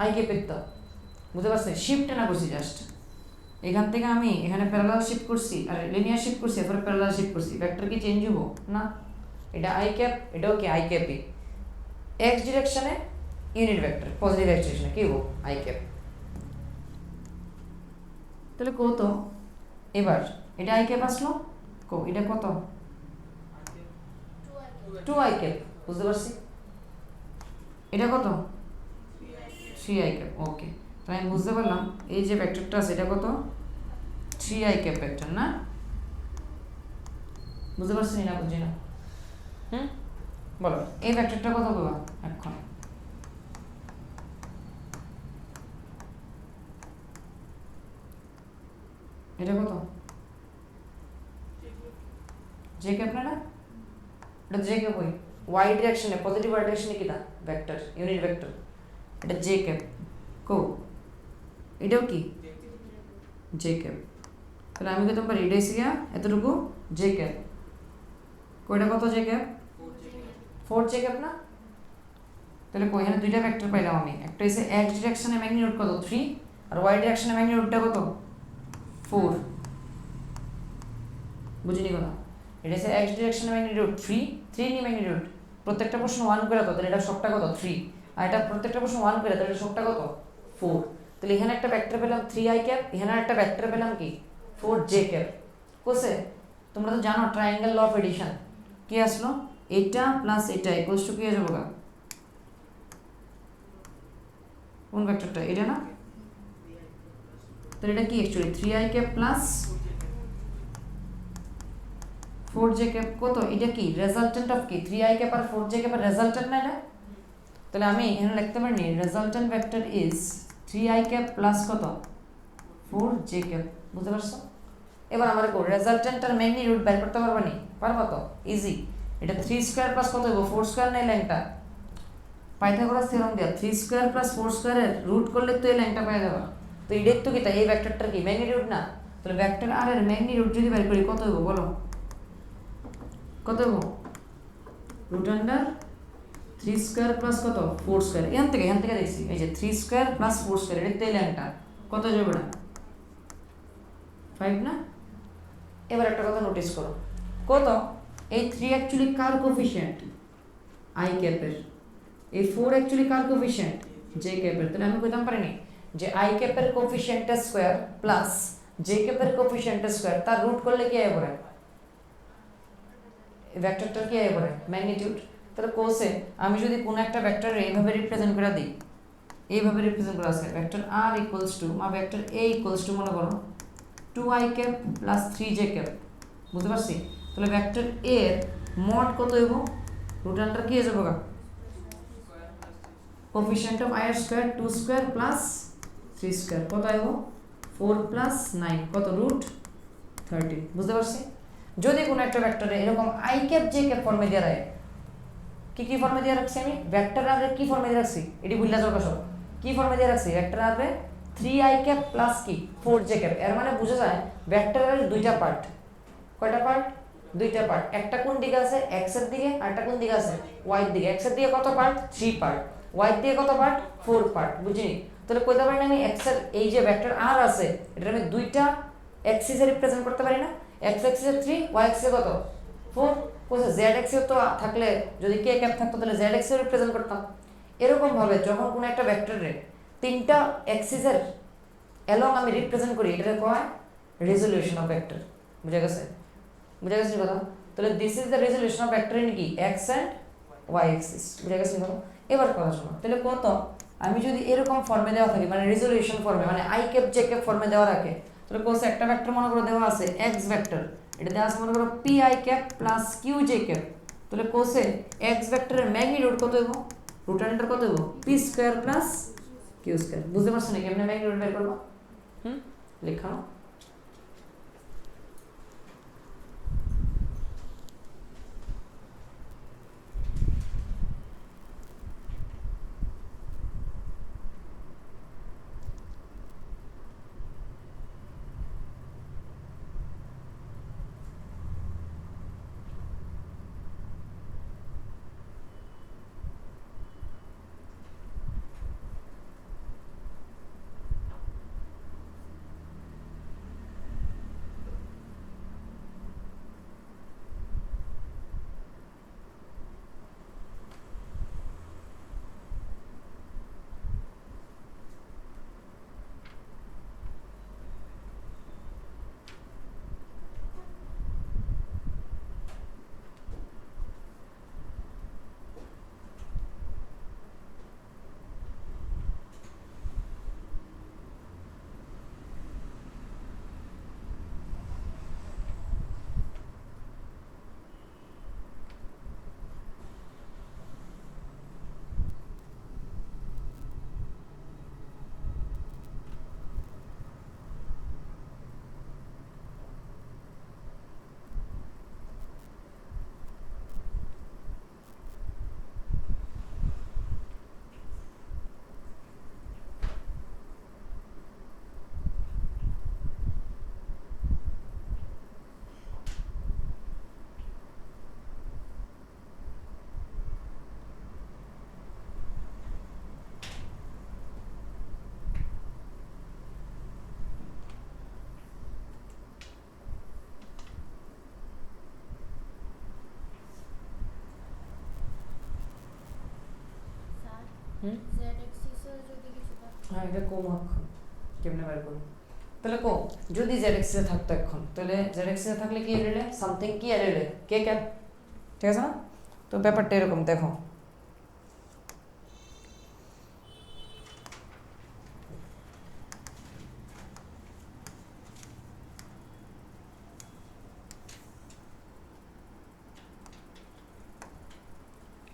i ক্যাপের তো, বুঝতে পারছেন, শিফট না করছি জাস্ট, এখান থেকে আমি এখানে প্যারালাল শিফট করছি আর লিনিয়ার শিফট করছি, এরপরে প্যারালাল শিফট করছি, ভেক্টর কি চেঞ্জ হবো না, এটা i ক্যাপ, এটাও কি i ক্যাপই, x ডিরেকশনে ইউনিট ভেক্টর, পজিটিভ x ডিরেকশনে কি হবো i ক্যাপ। তাহলে কত এবার এটা i ক্যাপ আসলো, এটা কত 2i ক্যাপ, বুঝতে পারছি, এটা কত 3i ক্যাপ, ওকে। তাই আমি বুঝতে পারলাম এই যে ভেক্টরটা আছে এটা কত 3i ক্যাপ ভেক্টর না, বুঝতে পারছেন না, বুঝি না, বলো এই ভেক্টরটা কত পাবা এখন, এটা কত j ক্যাপ না, এটা j ক্যাপ, ওই y ডিরেকশনে পজিটিভ y ডিরেকশনে কিটা ভেক্টর ইউনিট ভেক্টর, এটা j ক্যাপ, কো এটাও কি j ক্যাপ। তাহলে আমি কত পারি, এটা এসে এতটুকু j ক্যাপ, কয়টা কত j ক্যাপ 4 j ক্যাপ না। তাহলে কই এখানে দুইটা ভেক্টর পাইলাম আমি, একটা হইছে x ডিরেকশনে ম্যাগনিটিউড কত 3 আর y ডিরেকশনে ম্যাগনিটিউডটা কত 4, বুঝিনি কথা, এটা হচ্ছে x ডিরেকশনে ম্যাগনিটিউড 3 নি ম্যাগনিটিউড, প্রত্যেকটা প্রশ্ন 1 করে, তাহলে এটা সবটা কত 3, আর এটা প্রত্যেকটা প্রশ্ন 1 করে, তাহলে সবটা কত 4। তাহলে এখানে একটা ভেক্টর পেলাম 3i ক্যাপ, এখানে একটা ভেক্টর পেলাম কি 4j ক্যাপ। কোসে তোমরা তো জানো ট্রায়াঙ্গেল ল অফ এডিশন কি আসলো, এটা প্লাস এটা ইকুয়ালস টু কি হয়ে যাবে, কোন ভেক্টরটা এটা না, তাহলে এটা কি actually 3i cap plus 4j cap, কত এটা কি রেজাল্টেন্ট অফ কি 3i ক্যাপ আর 4j ক্যাপ এর রেজাল্টেন্ট না এটা। তাহলে আমি এখানে লিখতে পারি resultant vector is 3i cap plus কত 4j ক্যাপ, বুঝতে পারছো। এবার আমরা কো রেজাল্টেন্ট আর ম্যাগনিটিউড বের করতে পারবা নি, পারবা তো, ইজি। এটা 3 স্কয়ার প্লাস কত হবে 4 স্কয়ার না, এই লাইনটা পাইথাগোরাস থিওরেম দিয়া 3 স্কয়ার প্লাস 4 স্কয়ারের রুট করলে তো এই লাইনটা পাওয়া যাবে। তো এটাই তো কি, তাই এই ভেক্টরটার কি ম্যাগনিটিউড না, তাহলে ভেক্টর আর এর ম্যাগনিটিউড যদি বের করি কত হবে বলো, কত হবে রুট আন্ডার 3 স্কয়ার প্লাস কত 4 স্কয়ার, এখান থেকে দেখছি এই যে 3 স্কয়ার প্লাস 4 স্কয়ার, এটা তো এই লাইনটা কত যাবে এটা 5 না। এবার একটা কথা নোটিস করো, কত এই 3 অ্যাকচুয়ালি কার কোফিশিয়েন্ট i ক্যাপের, এই 4 অ্যাকচুয়ালি কার কোফিশিয়েন্ট j ক্যাপের। তাহলে আমি কইতাম পারিনি যে i ক্যাপের কোফিশিয়েন্টের স্কয়ার প্লাস j ক্যাপের কোফিশিয়েন্টের স্কয়ার, তার রুট করলে কি আয় পড়ে ভেক্টরটার কি আয় পড়ে ম্যাগনিটিউড। তাহলে কোসে আমি যদি কোনো একটা ভেক্টর এইভাবে রিপ্রেজেন্ট করে দিই, এইভাবে রিপ্রেজেন্ট করা আছে ভেক্টর r ইকুয়ালস টু মা ভেক্টর a ইকুয়ালস টু মনে করো 2i cap plus 3j cap, বুঝতে পারছি। তাহলে ভেক্টর a এর মড কত হইব, রুট আন্ডার কি হয়ে যাবে coefficient of i square 2 square plus 3 square, কত আইব 4 প্লাস 9 কত রুট 13, বুঝতে পারছি। যদি কোনো একটা ভেক্টরে এরকম i ক্যাপ j ক্যাপ ফর্মে দেওয়া হয়, কি ফর্মে দিয়ে রাখছি আমি, ভেক্টর আর কি ফর্মে দিয়ে রাখছি, এটি বুঝলা যাবে সব কি ফর্মে দিয়ে রাখছি, ভেক্টর আর 3i ক্যাপ প্লাস কি 4j ক্যাপ। এর মানে বোঝা যায় ভেক্টরের দুইটা পার্ট, কয়টা পার্ট দুইটা পার্ট, একটা কোন দিকে আছে x এর দিকে আর একটা কোন দিকে আছে y এর দিকে। x এর দিকে কত পার্ট 3 পার্ট, y এর দিকে কত পার্ট 4 পার্ট, বুঝিনি। তাহলে কইতে পারি না আমি x এর এই যে ভেক্টর r আছে এটা আমি দুইটা অ্যাক্সিস এ রিপ্রেজেন্ট করতে পারি না, x অ্যাক্সিস এ 3 y অ্যাক্সিস এ কত 4, কোসে z অ্যাক্সিস তো থাকলে যদি k ক্যাপ থাকতো তাহলে z অ্যাক্সিস এ রিপ্রেজেন্ট করতাম। এরকম ভাবে যখন কোনো একটা ভেক্টরে তিনটা অ্যাক্সিস এর অ্যালং আমি রিপ্রেজেন্ট করি, এটা কয় রেজোলিউশন অফ ভেক্টর, বুঝা গেছে কথা। তাহলে this is the resolution of vector in কি x এন্ড y অ্যাক্সিস, বুঝা গেছে কথা। এবার কথা শোনো, তাহলে কত আমি যদি এরকম ফর্মে দেওয়া থাকে মানে রেজোলিউশন ফর্মে মানে i ক্যাপ j ক্যাপ ফর্মে দেওয়া রাখে, তাহলে কোসে একটা ভেক্টর মনে করো দেওয়া আছে x ভেক্টর, এটা দেওয়া আছে মনে করো pi cap plus qj cap. তাহলে কোসে x ভেক্টরের ম্যাগনিটিউড কত হবে, রুট আন্ডার কত হবে p square plus q square, বুঝতে পারছো না কেমনে ম্যাগনিটিউড বের করব, লেখানো হুম জেড এক্সিসে যদি কিছু থাকে হ্যাঁ এটা কম এখন কেমনে বের করবো তাহলে কো যদি জেড এক্সিসে থাকতো এখন তাহলে জেড এক্সিসে থাকলে কি এলে সামথিং কি এলে কে ক্যাপ ঠিক আছে না তো ব্যাপারটা এরকম দেখো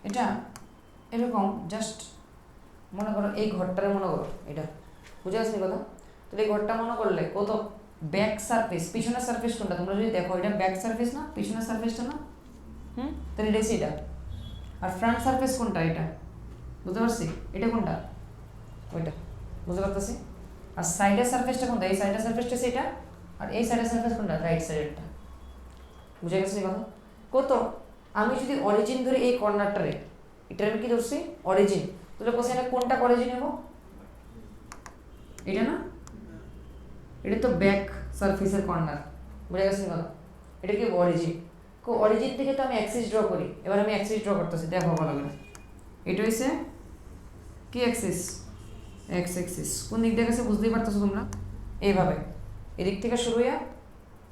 এটা এরকম জাস্ট মনে করো এই ঘরটারে মনে করো এটা বুঝে আসনি কথা তাহলে এই ঘরটা মনে করলে কত ব্যাক সারফেস পিছনের সারফেস কোনটা তোমরা যদি দেখো এটা ব্যাক সারফেস না পিছনের সারফেসটা না তাহলে এটা এটা আর ফ্রন্ট সারফেস কোনটা এটা বুঝতে পারছি এটা কোনটা ওইটা বুঝতে পারতেছি আর সাইডের সারফেসটা কোনটা এই সাইডের সারফেসটা সেটা আর এই সাইডের সারফেস কোনটা রাইট সাইডেরটা বুঝে গেছি কথা কত আমি যদি অরিজিন ধরে এই কর্নারটারে এটা আমি কি ধরছি অরিজিন তাহলে কোথায় এটা কোনটা অরিজিন নেব এটা না এটা তো ব্যাক সারফেসের কর্নার বুঝে গেছি কথা এটা কি অরিজিন অরিজিন থেকে তো আমি অ্যাক্সিস ড্র করি এবার আমি অ্যাক্সিস ড্র করতেছি দেখো ভালো করে এটা হইছে কি অ্যাক্সিস এক্স অ্যাক্সিস কোন দিক দিয়ে গেছে বুঝতেই পারতেছো তোমরা এইভাবে এদিক থেকে শুরু হয়ে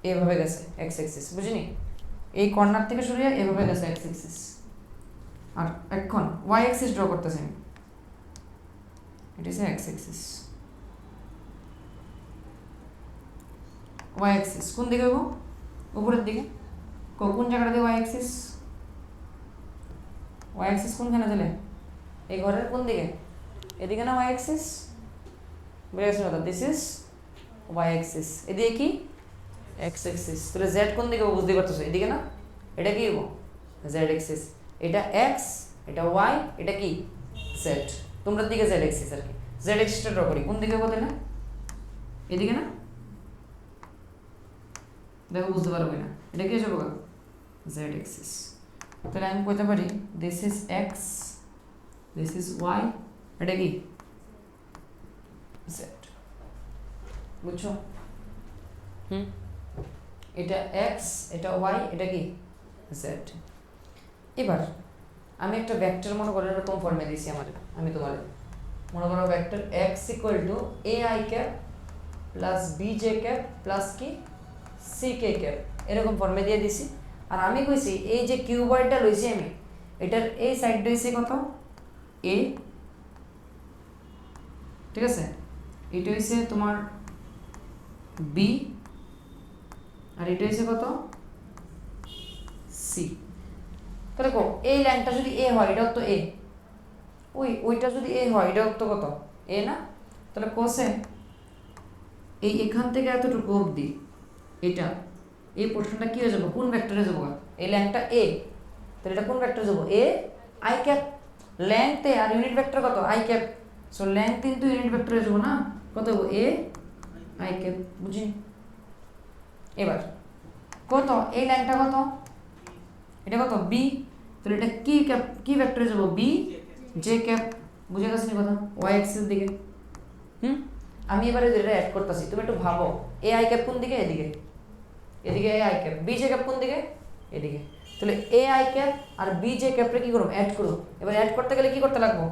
এইভাবে গেছে এক্স অ্যাক্সিস বুঝিনি এই কর্নার থেকে শুরু হয়ে এইভাবে গেছে এক্স অ্যাক্সিস আর এখন ওয়াই অ্যাক্সিস ড্র করতেছি আমি এটা হচ্ছে এক্স অ্যাক্সিস ওয়াই অ্যাক্সিস কোন দিকে হইব উপরের দিকে কোন জায়গাটা দিয়ে ওয়াই অ্যাক্সিস কোনখানে দিলে এই ঘরের কোন দিকে এদিকে না ওয়াই অ্যাক্সিস বুঝে গেছো না দিস ইজ ওয়াই অ্যাক্সিস এদিকে কি এক্স অ্যাক্সিস তাহলে জেড কোন দিকে বুঝতে পারতেছো এদিকে না এটা কি হবো জেড অ্যাক্সিস এটা এক্স এটা ওয়াই এটা কি জেড তোমরা দিকে জেড অ্যাক্সিস আর কি জেড অ্যাক্সিসটা ড্র করি কোন দিকে হবো তাহলে এদিকে না দেখো বুঝতে পারবে না এটা কি হচ্ছে বলো জেড অ্যাক্সিস তাহলে আমি কইতে পারি this is x this is Y এটা কি জেড বুঝছো এটা এক্স এটা ওয়াই এটা কি জেড এবার আমি একটা ভেক্টর মনে করো এরকম ফর্মে দিয়েছি আমি তোমার মনে করো vector x equal to a i cap plus B j cap plus কি সি কে ক্যাপ এরকম ফর্মে দিয়ে দিছি আর আমি কইছি এই যে কিউবয়েডটা লইছি আমি এটার এই সাইড দিয়েছি কত এ ঠিক আছে এটা হইছে তোমার বি আর এটা হইছে কত সি তাহলে কো এই লাইনটা যদি এ হয় এটা তো এ ওইটা যদি এ হয় এটা তো কত এ না তাহলে কোসে এই এখান থেকে এতটুকু অবধি এটা এই পোর্শনটা কি হয়ে যাবে কোন ভেক্টরে যাবো এই লাইনটা এ তাহলে এটা কোন ভেক্টরে যাবো a i cap length a আর ইউনিট ভেক্টর কত আই ক্যাপ সো লেংথ কিন্তু ইউনিট ভেক্টরে যাবো না কত এ আই ক্যাপ বুঝি এবার কত এই লাইনটা কত এটা কত বি তাহলে এটা কি ক্যাপ কি ভেক্টরে যাবো বি জে ক্যাপ বুঝে গেছেন কথা ওয়াই অ্যাক্সিস দিকে আমি এবারে যেটা অ্যাড করতেছি তুমি একটু ভাবো এ আই ক্যাপ কোন দিকে এদিকে এদিকে A i cap B j cap কোন দিকে এদিকে তাহলে এ আই ক্যাপ আর বি জে ক্যাপরে কি করব অ্যাড করব এবার অ্যাড করতে গেলে কি করতে লাগবো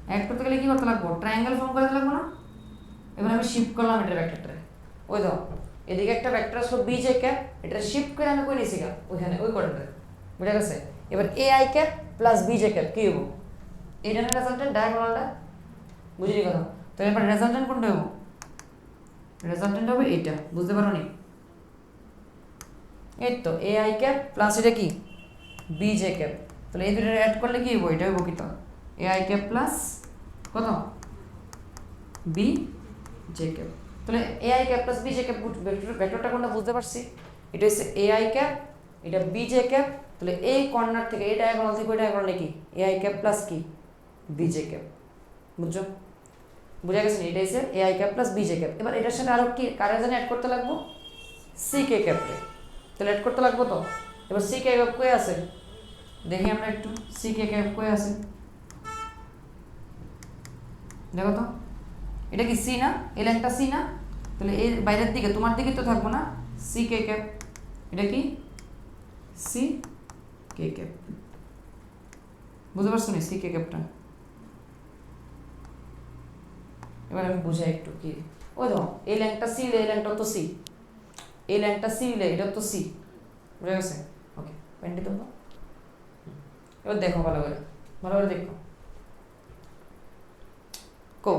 অ্যাড করতে গেলে কি করতে লাগবো ট্রায়াঙ্গেল ফর্ম করতে লাগবো না এবার আমি শিফট করলাম এটা ভেক্টরটা ওই দাও এদিকে একটা ভেক্টর আসলো বি জে ক্যাপ এটা শিফট করে আমি কই নিছি ওইখানে ওই কোয়াড্রেন্টে বুঝা গেছে এবার a i cap plus B j cap কি হবো এইটা রেজাল্টেন্ট ডায়াগোনালটা বুঝলি কথা তো এবার রেজাল্টেন্ট কোনটা হবো রেজাল্টেন্ট হবে এইটা বুঝতে পারো নি এই তো এ আই ক্যাপ প্লাস এটা কি বি জে ক্যাপ তাহলে এই দুটো অ্যাড করলে কি হবো এটা হবো কি তো এ আই ক্যাপ প্লাস কত বি জে ক্যাপ তাহলে A i cap plus B j cap ভেক্টরটা কোনটা বুঝতে পারছি এটা হচ্ছে এ আই ক্যাপ এটা বি জে ক্যাপ তাহলে এই কর্নার থেকে এই ডায়াগোনাল থেকে ওই ডায়াগোনালে কি এ আই ক্যাপ প্লাস কি বি জে ক্যাপ বুঝছো বুঝা গেছে এটা হচ্ছে এ i cap plus B j cap এবার এটার সাথে আরো কি কারে জানি অ্যাড করতে লাগবো সি কে ক্যাপে তাহলে অ্যাড করতে লাগবো তো এবার সি কে ক্যাপ কই আছে দেখি আমরা একটু সি কে ক্যাপ কই আছে দেখো তো এটা কি সি না এই লাইনটা সি না তাহলে এর বাইরের দিকে তোমার দিকে তো থাকবো না সি কে ক্যাপ এটা কি সি কে ক্যাপ বুঝতে পারছো না সি কে ক্যাপটা? এবার আমি বুঝাই একটু কি। ওই দেখো এই ল্যাংটা সি এই ল্যাংটা তো সি, এই ল্যাংটা সি এটা তো সি, বুঝা গেছে? ওকে পেনটি দেবো। এবার দেখো ভালো করে দেখো। কো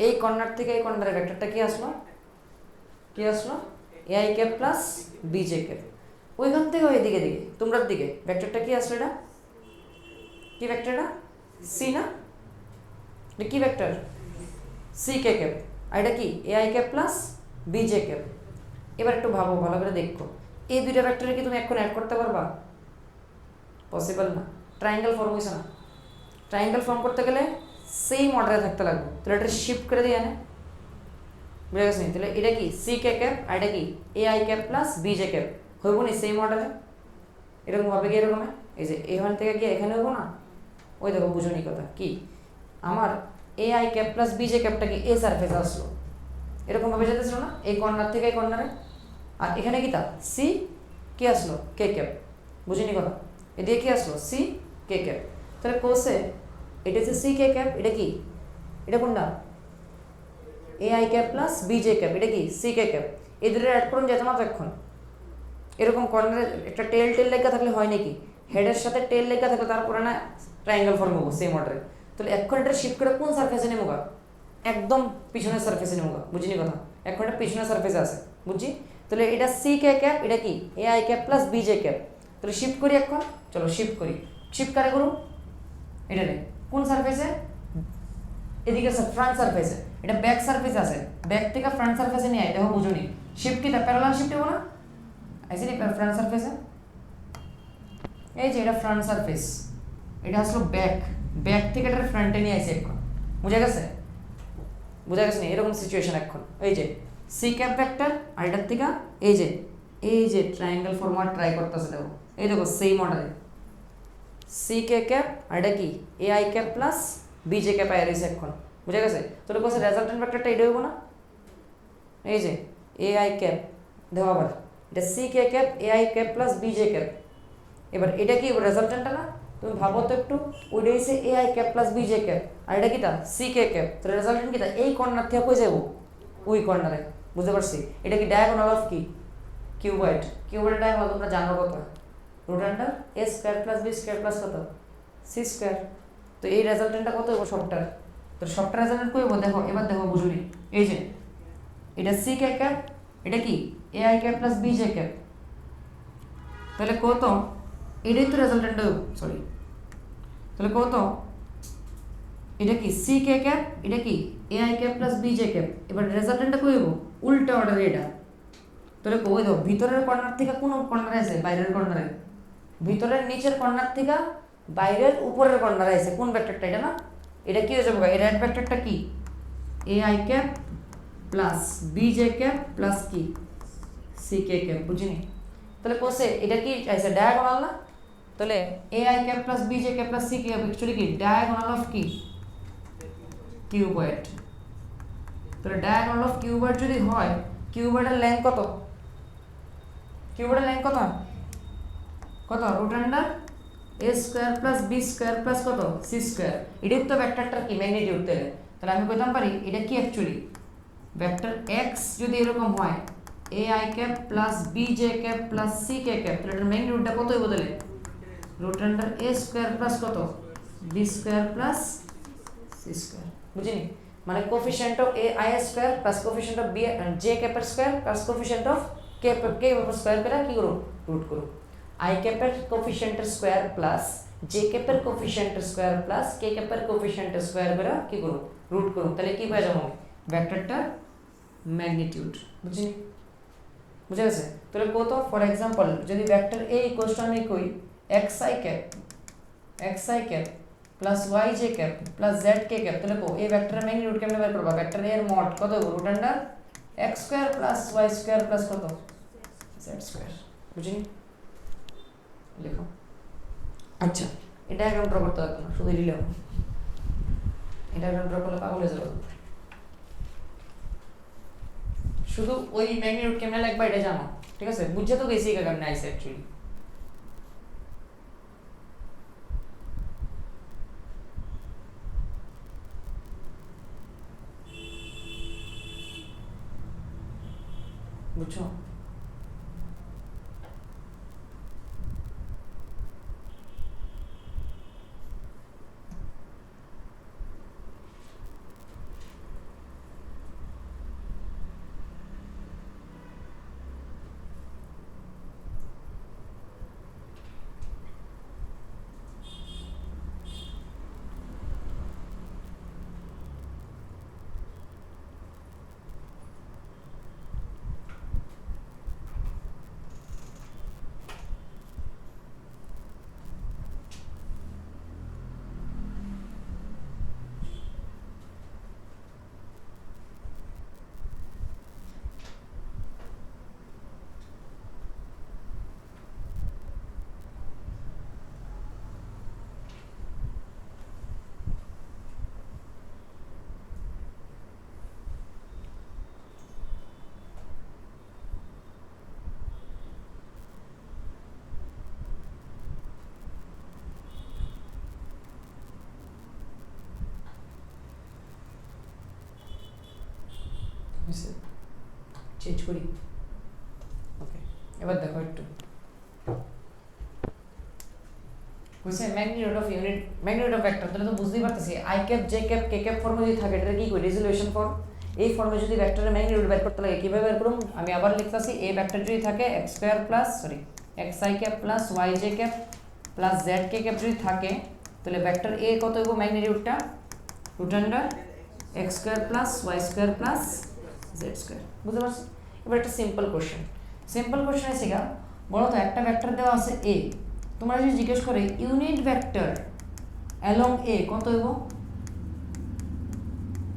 এই কর্নার থেকে এই কর্নারে ভেক্টরটা কি আসলো? এআই ক্যাপ প্লাস বিজে ক্যাপ। ওইখান থেকে ওইদিকে দিকে তোমরার দিকে ভেক্টরটা কি আসলো? এটা কি ভেক্টর? এটা সি না? এটা কি ভেক্টর? C k cap. আর এটা কি এআই ক্যাপ প্লাস বিজে ক্যাপ। এবার একটু ভাবো ভালো করে দেখো, এই দুইটা ভেক্টরে কি তুমি এখন অ্যাড করতে পারবা? পসিবল না। ট্রায়াঙ্গেল ফর্ম হয়েছে না? ট্রায়াঙ্গেল ফর্ম করতে গেলে সেম অর্ডারে থাকতে লাগবে। তাহলে এটা শিফট করে দিয়ে না, বুঝা গেছে? তাহলে এটা কি সি কে ক্যাপ আর এটা কি এআই ক্যাপ প্লাস বিজে ক্যাপ, হইব না সেম অর্ডারে? এরকম হবে কি এরকম? এই যে এখান থেকে গিয়ে এখানে হইব না? ওই দেখো বুঝুনি কথা কি, আমার এআই ক্যাপ প্লাস বিজে ক্যাপটা কি এ সারফেসে আসলো, এরকম ভাবে যেতেছিল না এই কর্নার থেকে এই কর্নারে। আর এখানে কি তা সি কি আসলো কে ক্যাপ, বুঝিনি কথা? এদিকে কি আসলো সি কে ক্যাপ। তাহলে কোসে এটা হচ্ছে সি কে ক্যাপ, এটা কি এটা কোনটা? এআই ক্যাপ প্লাস বিজে ক্যাপ, এটা কি সি কে ক্যাপ। এই দুটো অ্যাড করুন যেত না তো এখন। এরকম কর্নারে একটা টেল লেখা থাকলে হয় নাকি, হেডের সাথে টেল লেখা থাকলে তারপরে না ট্রায়াঙ্গেল ফর্ম হবো সেম অর্ডারে। তাহলে এখন এটা শিফট করে কোন সারফেসে নেবো? একদম পিছনের সারফেসে নেবো, বুঝিনি কথা? এখন এটা পিছনের সারফেসে আছে, বুঝছি? তাহলে এটা সি কে ক্যাপ, এটা কি এআই ক্যাপ প্লাস বিজে ক্যাপ। তাহলে শিফট করি এখন, চলো শিফট করি। শিফট কারে করুন? এটা নেই কোন সারফেসে? এদিকে ফ্রন্ট সারফেসে। এটা ব্যাক সারফেস আছে, ব্যাক থেকে ফ্রন্ট সারফেসে নিয়ে আয়, দেখো বুঝুনি। শিফট কি প্যারালাল শিফট হবো না? আইসি নি ফ্রন্ট সারফেসে, এই যে এটা ফ্রন্ট সারফেস, এটা আসলো ব্যাক থেকে এটা ফ্রন্টে নিয়ে আসে এখন, বুঝা গেছে? বুঝা গেছে না? এরকম সিচুয়েশন এখন এই যে সি ক্যাপ ভেক্টর আর এটার থেকে এই যে ট্রায়াঙ্গেল ফর্মুলা ট্রাই করতেছে, দেখো এই দেখো সেম অর্ডারে সি কে ক্যাপ আর এটা কি এআই ক্যাপ প্লাস বিজে ক্যাপ আই রয়েছে এখন, বুঝা গেছে? তোর কাছে রেজাল্টেন্ট ভেক্টরটা এটা হইব না? এই যে এআই ক্যাপ দেখো আবার এটা C k cap A i cap plus বিজে ক্যাপ। এবার এটা কি রেজাল্টেন্টটা না? তুমি ভাবো তো একটু, ওইটা হচ্ছে এআই ক্যাপ প্লাস বিজে ক্যাপ আর এটা কিটা সি কে ক্যাপ। তাহলে রেজাল্টেন্ট কিটা এই কর্নার থেকে কই যাবো? ওই কর্নারে, বুঝতে পারছি? এটা কি ডায়াগোনাল অফ কি কিউবয়েড ডায়াগোনাল তোমরা জানো কত? রুট আন্ডার এ square plus B square plus কত সি স্কোয়ার। তো এই রেজাল্টেন্টটা কত হবো সবটার? তো সবটা রেজাল্টেন্ট কই হবো দেখো, এবার দেখো বুঝুনি। এই যে এটা সি কে ক্যাপ, এটা কি এআই ক্যাপ প্লাস বিজে ক্যাপ। তাহলে কত? এটাই তো রেজাল্টেন্ট, সরি। তাহলে কত? এটা কি সি কে ক্যাপ, এটা কি এআই ক্যাপ প্লাস বিজে ক্যাপ। এবার রেজাল্টেন্টটা কই হবো? উল্টা অর্ডারে এটা। তাহলে কই দাও ভিতরের কর্নার থেকে কোন কর্নারে আছে? বাইরের কর্নারে। ভিতরের নিচের কর্নার থেকে বাইরের উপরের কর্নারে আছে কোন ভেক্টরটা? এটা না? এটা কি হয়ে যাবে? এই রেড ভেক্টরটা কি এআই ক্যাপ প্লাস বিজে ক্যাপ প্লাস কি সি কে ক্যাপ, বুঝিনি? তাহলে কোসে এটা কি আছে ডায়াগোনাল না? তাহলে এআই ক্যাপ প্লাস বিজে cap plus C cap actually কি ডায়াগোনাল অফ কি কিউবয়েড। তাহলে ডায়াগোনাল অফ কিউবয়েড যদি হয়, কিউবয়েডের লেন্থ কত? কিউবয়েডের লেন্থ কত? রুট আন্ডার এ square plus B square plus কত সি স্কোয়ার। এটাই তো ভেক্টরটার কি ম্যাগনিটিউড। তাহলে আমি কইতাম পারি এটা কি অ্যাকচুয়ালি ভেক্টর এক্স যদি এরকম হয় এআই ক্যাপ প্লাস বিজে cap plus c k cap, তাহলে এটার ম্যাগনিটিউডটা কত হইব? তাহলে রুট আন্ডার এ স্কোয়ার প্লাস কত b square plus c square, বুঝিনি? মানে coefficient of a i square plus coefficient of b j ক্যাপের square plus coefficient of k ক্যাপের স্কোয়ার করে কি করো? রুট করো। আই ক্যাপের কোফিশিয়েন্টের স্কোয়ার প্লাস জে ক্যাপের কোফিশিয়েন্টের স্কোয়ার প্লাস কে ক্যাপের কোফিশিয়েন্টের স্কোয়ার করে কি করো? রুট করো। তাহলে কি পাওয়া যাবো? ভেক্টরটা ম্যাগনিটিউড, বুঝিনি? বুঝা গেছে? তাহলে কত? ফর এক্সাম্পল যদি ভেক্টর এ ইকুয়ালস টু আমি কই x i cap plus y j cap plus z k cap, তাহলে কো এই ভেক্টরের ম্যাগনিটিউড কেমনে বের করবা? ভেক্টর এর মড কত? Root under x square plus y square plus কত জেড স্কয়ার, বুঝিনি? লিখো। আচ্ছা এটা ডায়াগ্রাম ড্র করতে হবে না, শুধু লিখো। এটা ডায়াগ্রাম ড্র করলে পাগল হয়ে যাবে। শুধু ওই ম্যাগনিটিউড কেমনে লিখবা এটা জানো, ঠিক আছে? বুঝছে তো গেছি কেমনে আইছে অ্যাকচুয়ালি। বুঝছো? চেঞ্জ করি। ওকে, এবার দেখো একটু বুঝছে magnitude of unit, magnitude of vector তাহলে তো বুঝতেই পারতেছি I cap J cap K cap ফর্মে যদি থাকে এটা কি কই রেজোলিউশন ফর্ম। এই ফর্মে যদি ভেক্টরের ম্যাগনিটিউড বের করতে লাগে কিভাবে বের করব আমি আবার লিখতাছি এই ভেক্টর যদি থাকে x square plus sorry x i cap plus y j cap plus z k cap যদি থাকে তাহলে ভেক্টর a কত হবে ম্যাগনিটিউডটা root under x square plus y square plus z square. বুঝতে পারছো? এবার একটা সিম্পল কোশ্চেন, সিম্পল কোশ্চেন আছে গা বলো তো একটা ভেক্টর দেওয়া আছে a, তোমরা যদি জিজ্ঞেস করে ইউনিট ভেক্টর অ্যালং এ কত হইব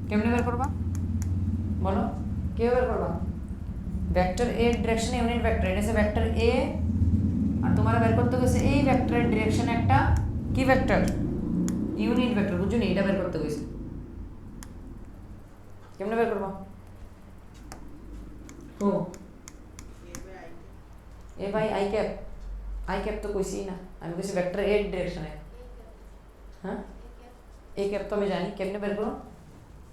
কেমনে বের করবা বলো, কে বের করবা? ভেক্টর এ ডিরেকশনে ইউনিট ভেক্টর এটা হচ্ছে ভেক্টর এ আর তোমার বের করতে গেছে এই ভেক্টরের ডিরেকশনে একটা কি ভেক্টর ইউনিট ভেক্টর, বুঝছো নি? এটা বের করতে গেছে কেমনে বের করবা? ও এ ভাই আই ক্যাপ তো কইছি না, আমি কইছি ভেক্টর এর ডিরেকশনে। হ্যাঁ এ ক্যাপ তো আমি জানি, কেমনে বের করব?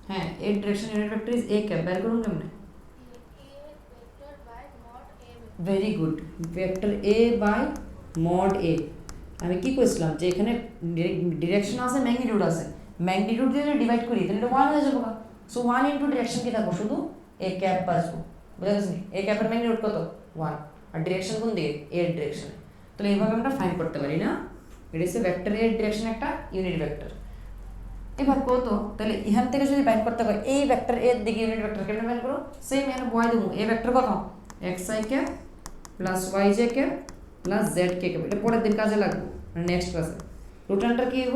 হ্যাঁ এর direction unit vector is a cap, বের করুন কেমনে? Very good, vector a by mod a. আমি কি কইছিলাম যে এখানে ডিরেকশন আছে ম্যাগনিটিউড আছে, ম্যাগনিটিউড দিয়ে যদি ডিভাইড করি তাহলে এটা 1 হয়ে যাবে। সো 1 ইনটু ডিরেকশন কি থাকবো শুধু এ ক্যাপ বাঁচবো। বুঝা গেছে? এ ক্যাপের ম্যাগনিটিউড কত 1 আর ডিরেকশন কোন দিকে এর ডিরেকশনে, তাহলে এইভাবে আমরা ফাইন্ড করতে পারি না এটা হচ্ছে ভেক্টর এর ডিরেকশন একটা ইউনিট ভেক্টর। এবার কত তাহলে এখান থেকে যদি বাইন্ড করতে হয় এই ভেক্টর এর দিকে ইউনিট ভেক্টর কেমনে বাইন্ড করো? সেম এখানে বয় দেবো এই ভেক্টর কত xi cap plus yj cap plus z k cap, এটা পরের দিন কাজে লাগবে মানে নেক্সট ক্লাসে। রুট আন্ডার কি হইব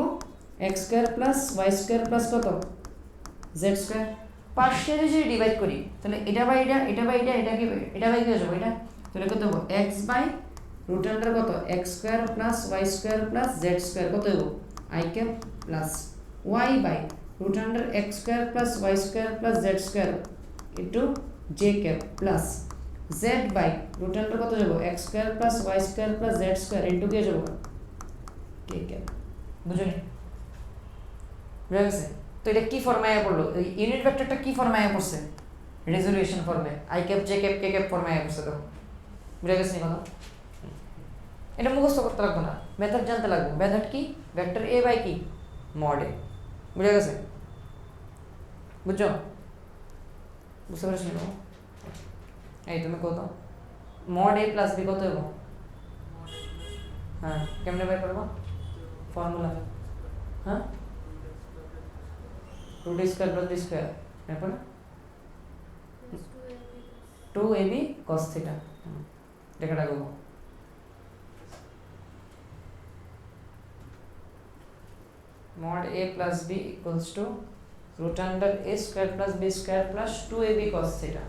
x square plus y square plus কত z স্কয়ার। পার্শিয়ালি যদি ডিভাইড করি তাহলে এটা বাই এটা, এটা বাই এটা, এটা কি এটা বাই কি হয়ে যাবে এটা, তাহলে কত হবে x বাই রুট আন্ডার কত x square plus y square plus z square কত হইব i cap plus y by root under x square plus y square plus z square into j cap plus z by root under কত যাব x square plus y square plus z square into কে যাব k cap। বুঝুন বুঝা গেছে? তো এটা কি ফর্মে আয়া পড়লো, ইউনিট ভেক্টরটা কি ফর্মে আয়া পড়ছে? রেজোলিউশন ফর্মে i cap j cap k cap ফর্মে আয়া পড়ছে। তো বুঝা গেছে নি কথা? এটা মুখস্থ করতে লাগবে না, মেথড জানতে লাগবে। মেথড কি? ভেক্টর a বাই কি মড a। বুঝা গেছে? বুঝছো? বুঝতে পারছি না এই তুমি কত মড এ প্লাস বি কত হইব? হ্যাঁ কেমনে বের করবো ফর্মুলা? হ্যাঁ root square plus b square এরপর 2ab cos থিটা লেখা রাখবো। mod a plus b equals to root under a square plus b square plus 2ab cos theta।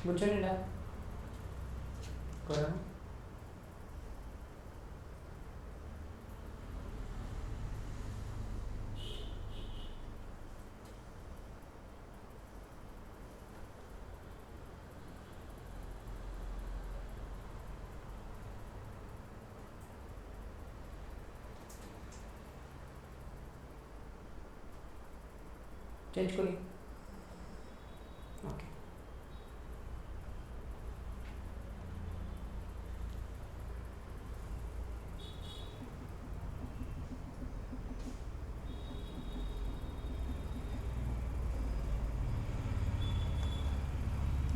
বুঝছেন এটা করে না? চেঞ্জ করি ওকে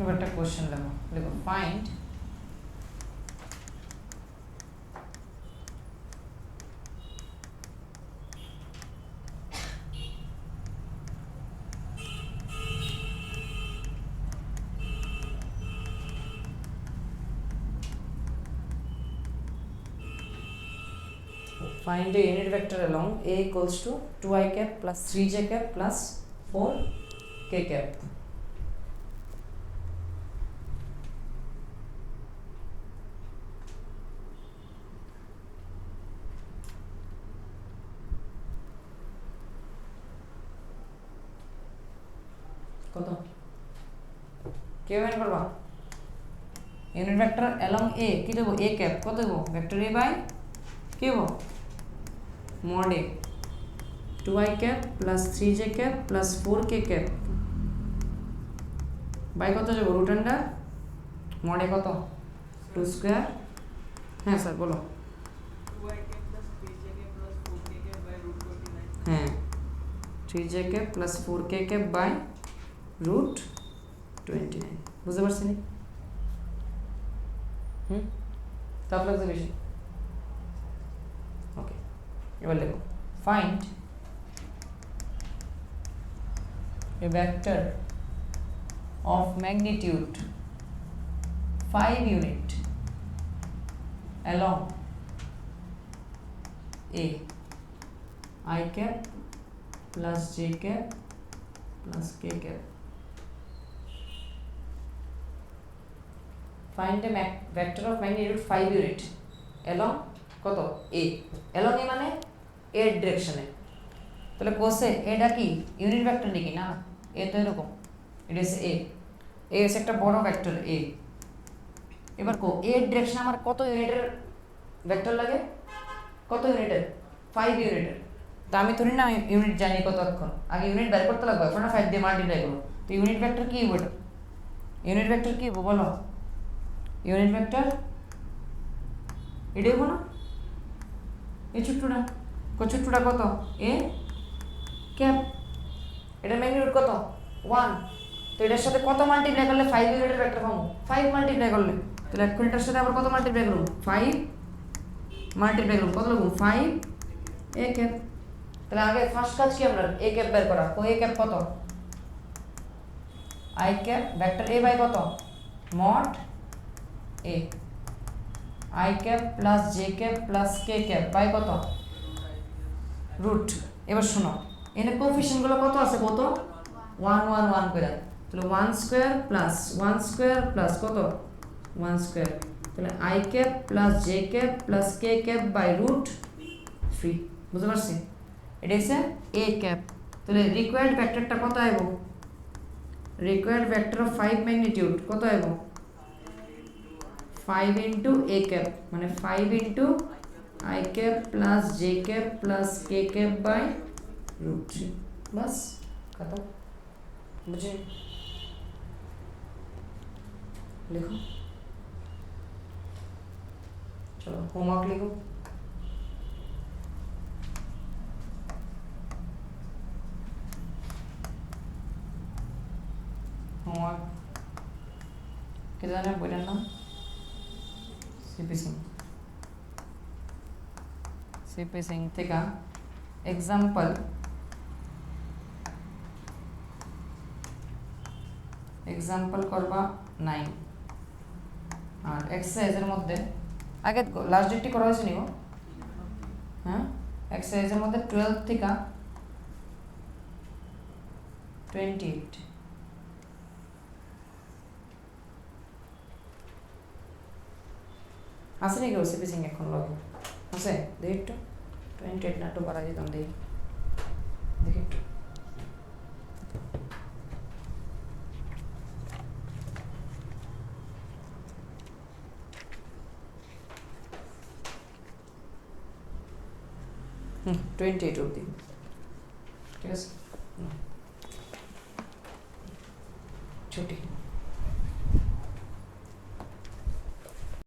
এবার একটা কোশ্চেন লেখো দেখো find find a unit vector along a equals to 2i cap plus 3j cap plus 4k cap কত কে বের করবা ইউনিট ভেক্টর along a কি দেব a cap কত দেব ভেক্টর a বাই কি দেব mod a 2i cap plus 3j cap plus 4k cap by কত যাব root under mod a কত 2 square হ্যাঁ স্যার বলো 2i cap plus 3j cap plus 4k cap by root 29 হ্যাঁ 3j cap plus 4k cap by root 29 বুঝতে পারছেন তাপ লাগছে বেশি ওকে এবার লেখো find a vector of magnitude 5 unit along a I cap plus j cap plus k cap find a vector of magnitude 5 unit along কত a along a মানে a ডিরেকশনে তাহলে কোসে এটা কি ইউনিট ভেক্টর নাকি না a তো এরকম এটা হচ্ছে a হচ্ছে একটা বড় ভেক্টর a এবার কো a ডিরেকশন আমার কত ইউনিটের ভেক্টর লাগে কত ইউনিটের 5 ইউনিটের তো আমি ধরি না ইউনিট জানি কত অক্ষর আগে ইউনিট বের করতে লাগবে এখন 5 দিয়ে মাল্টিপ্লাই করব তো ইউনিট ভেক্টর কি হবে ইউনিট ভেক্টর কি হবে বলো ইউনিট ভেক্টর এটাই বলো এই ছোট্টটা কত এ ক্যাপ এটা ম্যাগনিটিউড কত 1 তো এটার সাথে কত মাল্টিপ্লাই করলে 5 ইউনিটের ভেক্টর পাবো 5 মাল্টিপ্লাই করলে তাহলে এখন এটার সাথে আবার কত মাল্টিপ্লাই করব 5 মাল্টিপ্লাই করব কত লিখব 5 এ ক্যাপ তাহলে আগে ফার্স্ট কাজ কি আমরা এ ক্যাপ বের করা তো এ ক্যাপ কত i cap vector a by কত mod a i cap plus j cap plus k cap by কত রুট এবার শোনো এখানে কোএফিশিয়েন্টগুলো কত আছে কত 1 1 1 করে তাহলে 1 স্কয়ার প্লাস কত 1 স্কয়ার তাহলে i cap plus j cap plus k cap by root 3 বুঝতে পারছি এটা হচ্ছে এ ক্যাপ তাহলে রিকোয়ার্ড ভেক্টরটা কত আইব রিকোয়ার্ড ভেক্টর অফ 5 ম্যাগনিটিউড কত আইব 5 into a cap মানে 5 into i cap plus j cap plus k cap by root 3 बस खत्म मुझे लिखो चलो होमवर्क लिखो होमवर्क किधर है बोलना ना सीपी सिंह থেকে एग्जाम्पल করবা 9 আর এক্সারসাইজের মধ্যে আগে লাস্ট ডেটটি করা হয়েছে নিও হ্যাঁ এক্সারসাইজের মধ্যে 12 থেকে 28 আছে নাকি ওসি পিচিং এখন লগে আছে দেখি একটু 28 না একটু বাড়াই দিতাম দেখি দেখি একটু হুম 28 অবধি ঠিক আছে ছুটি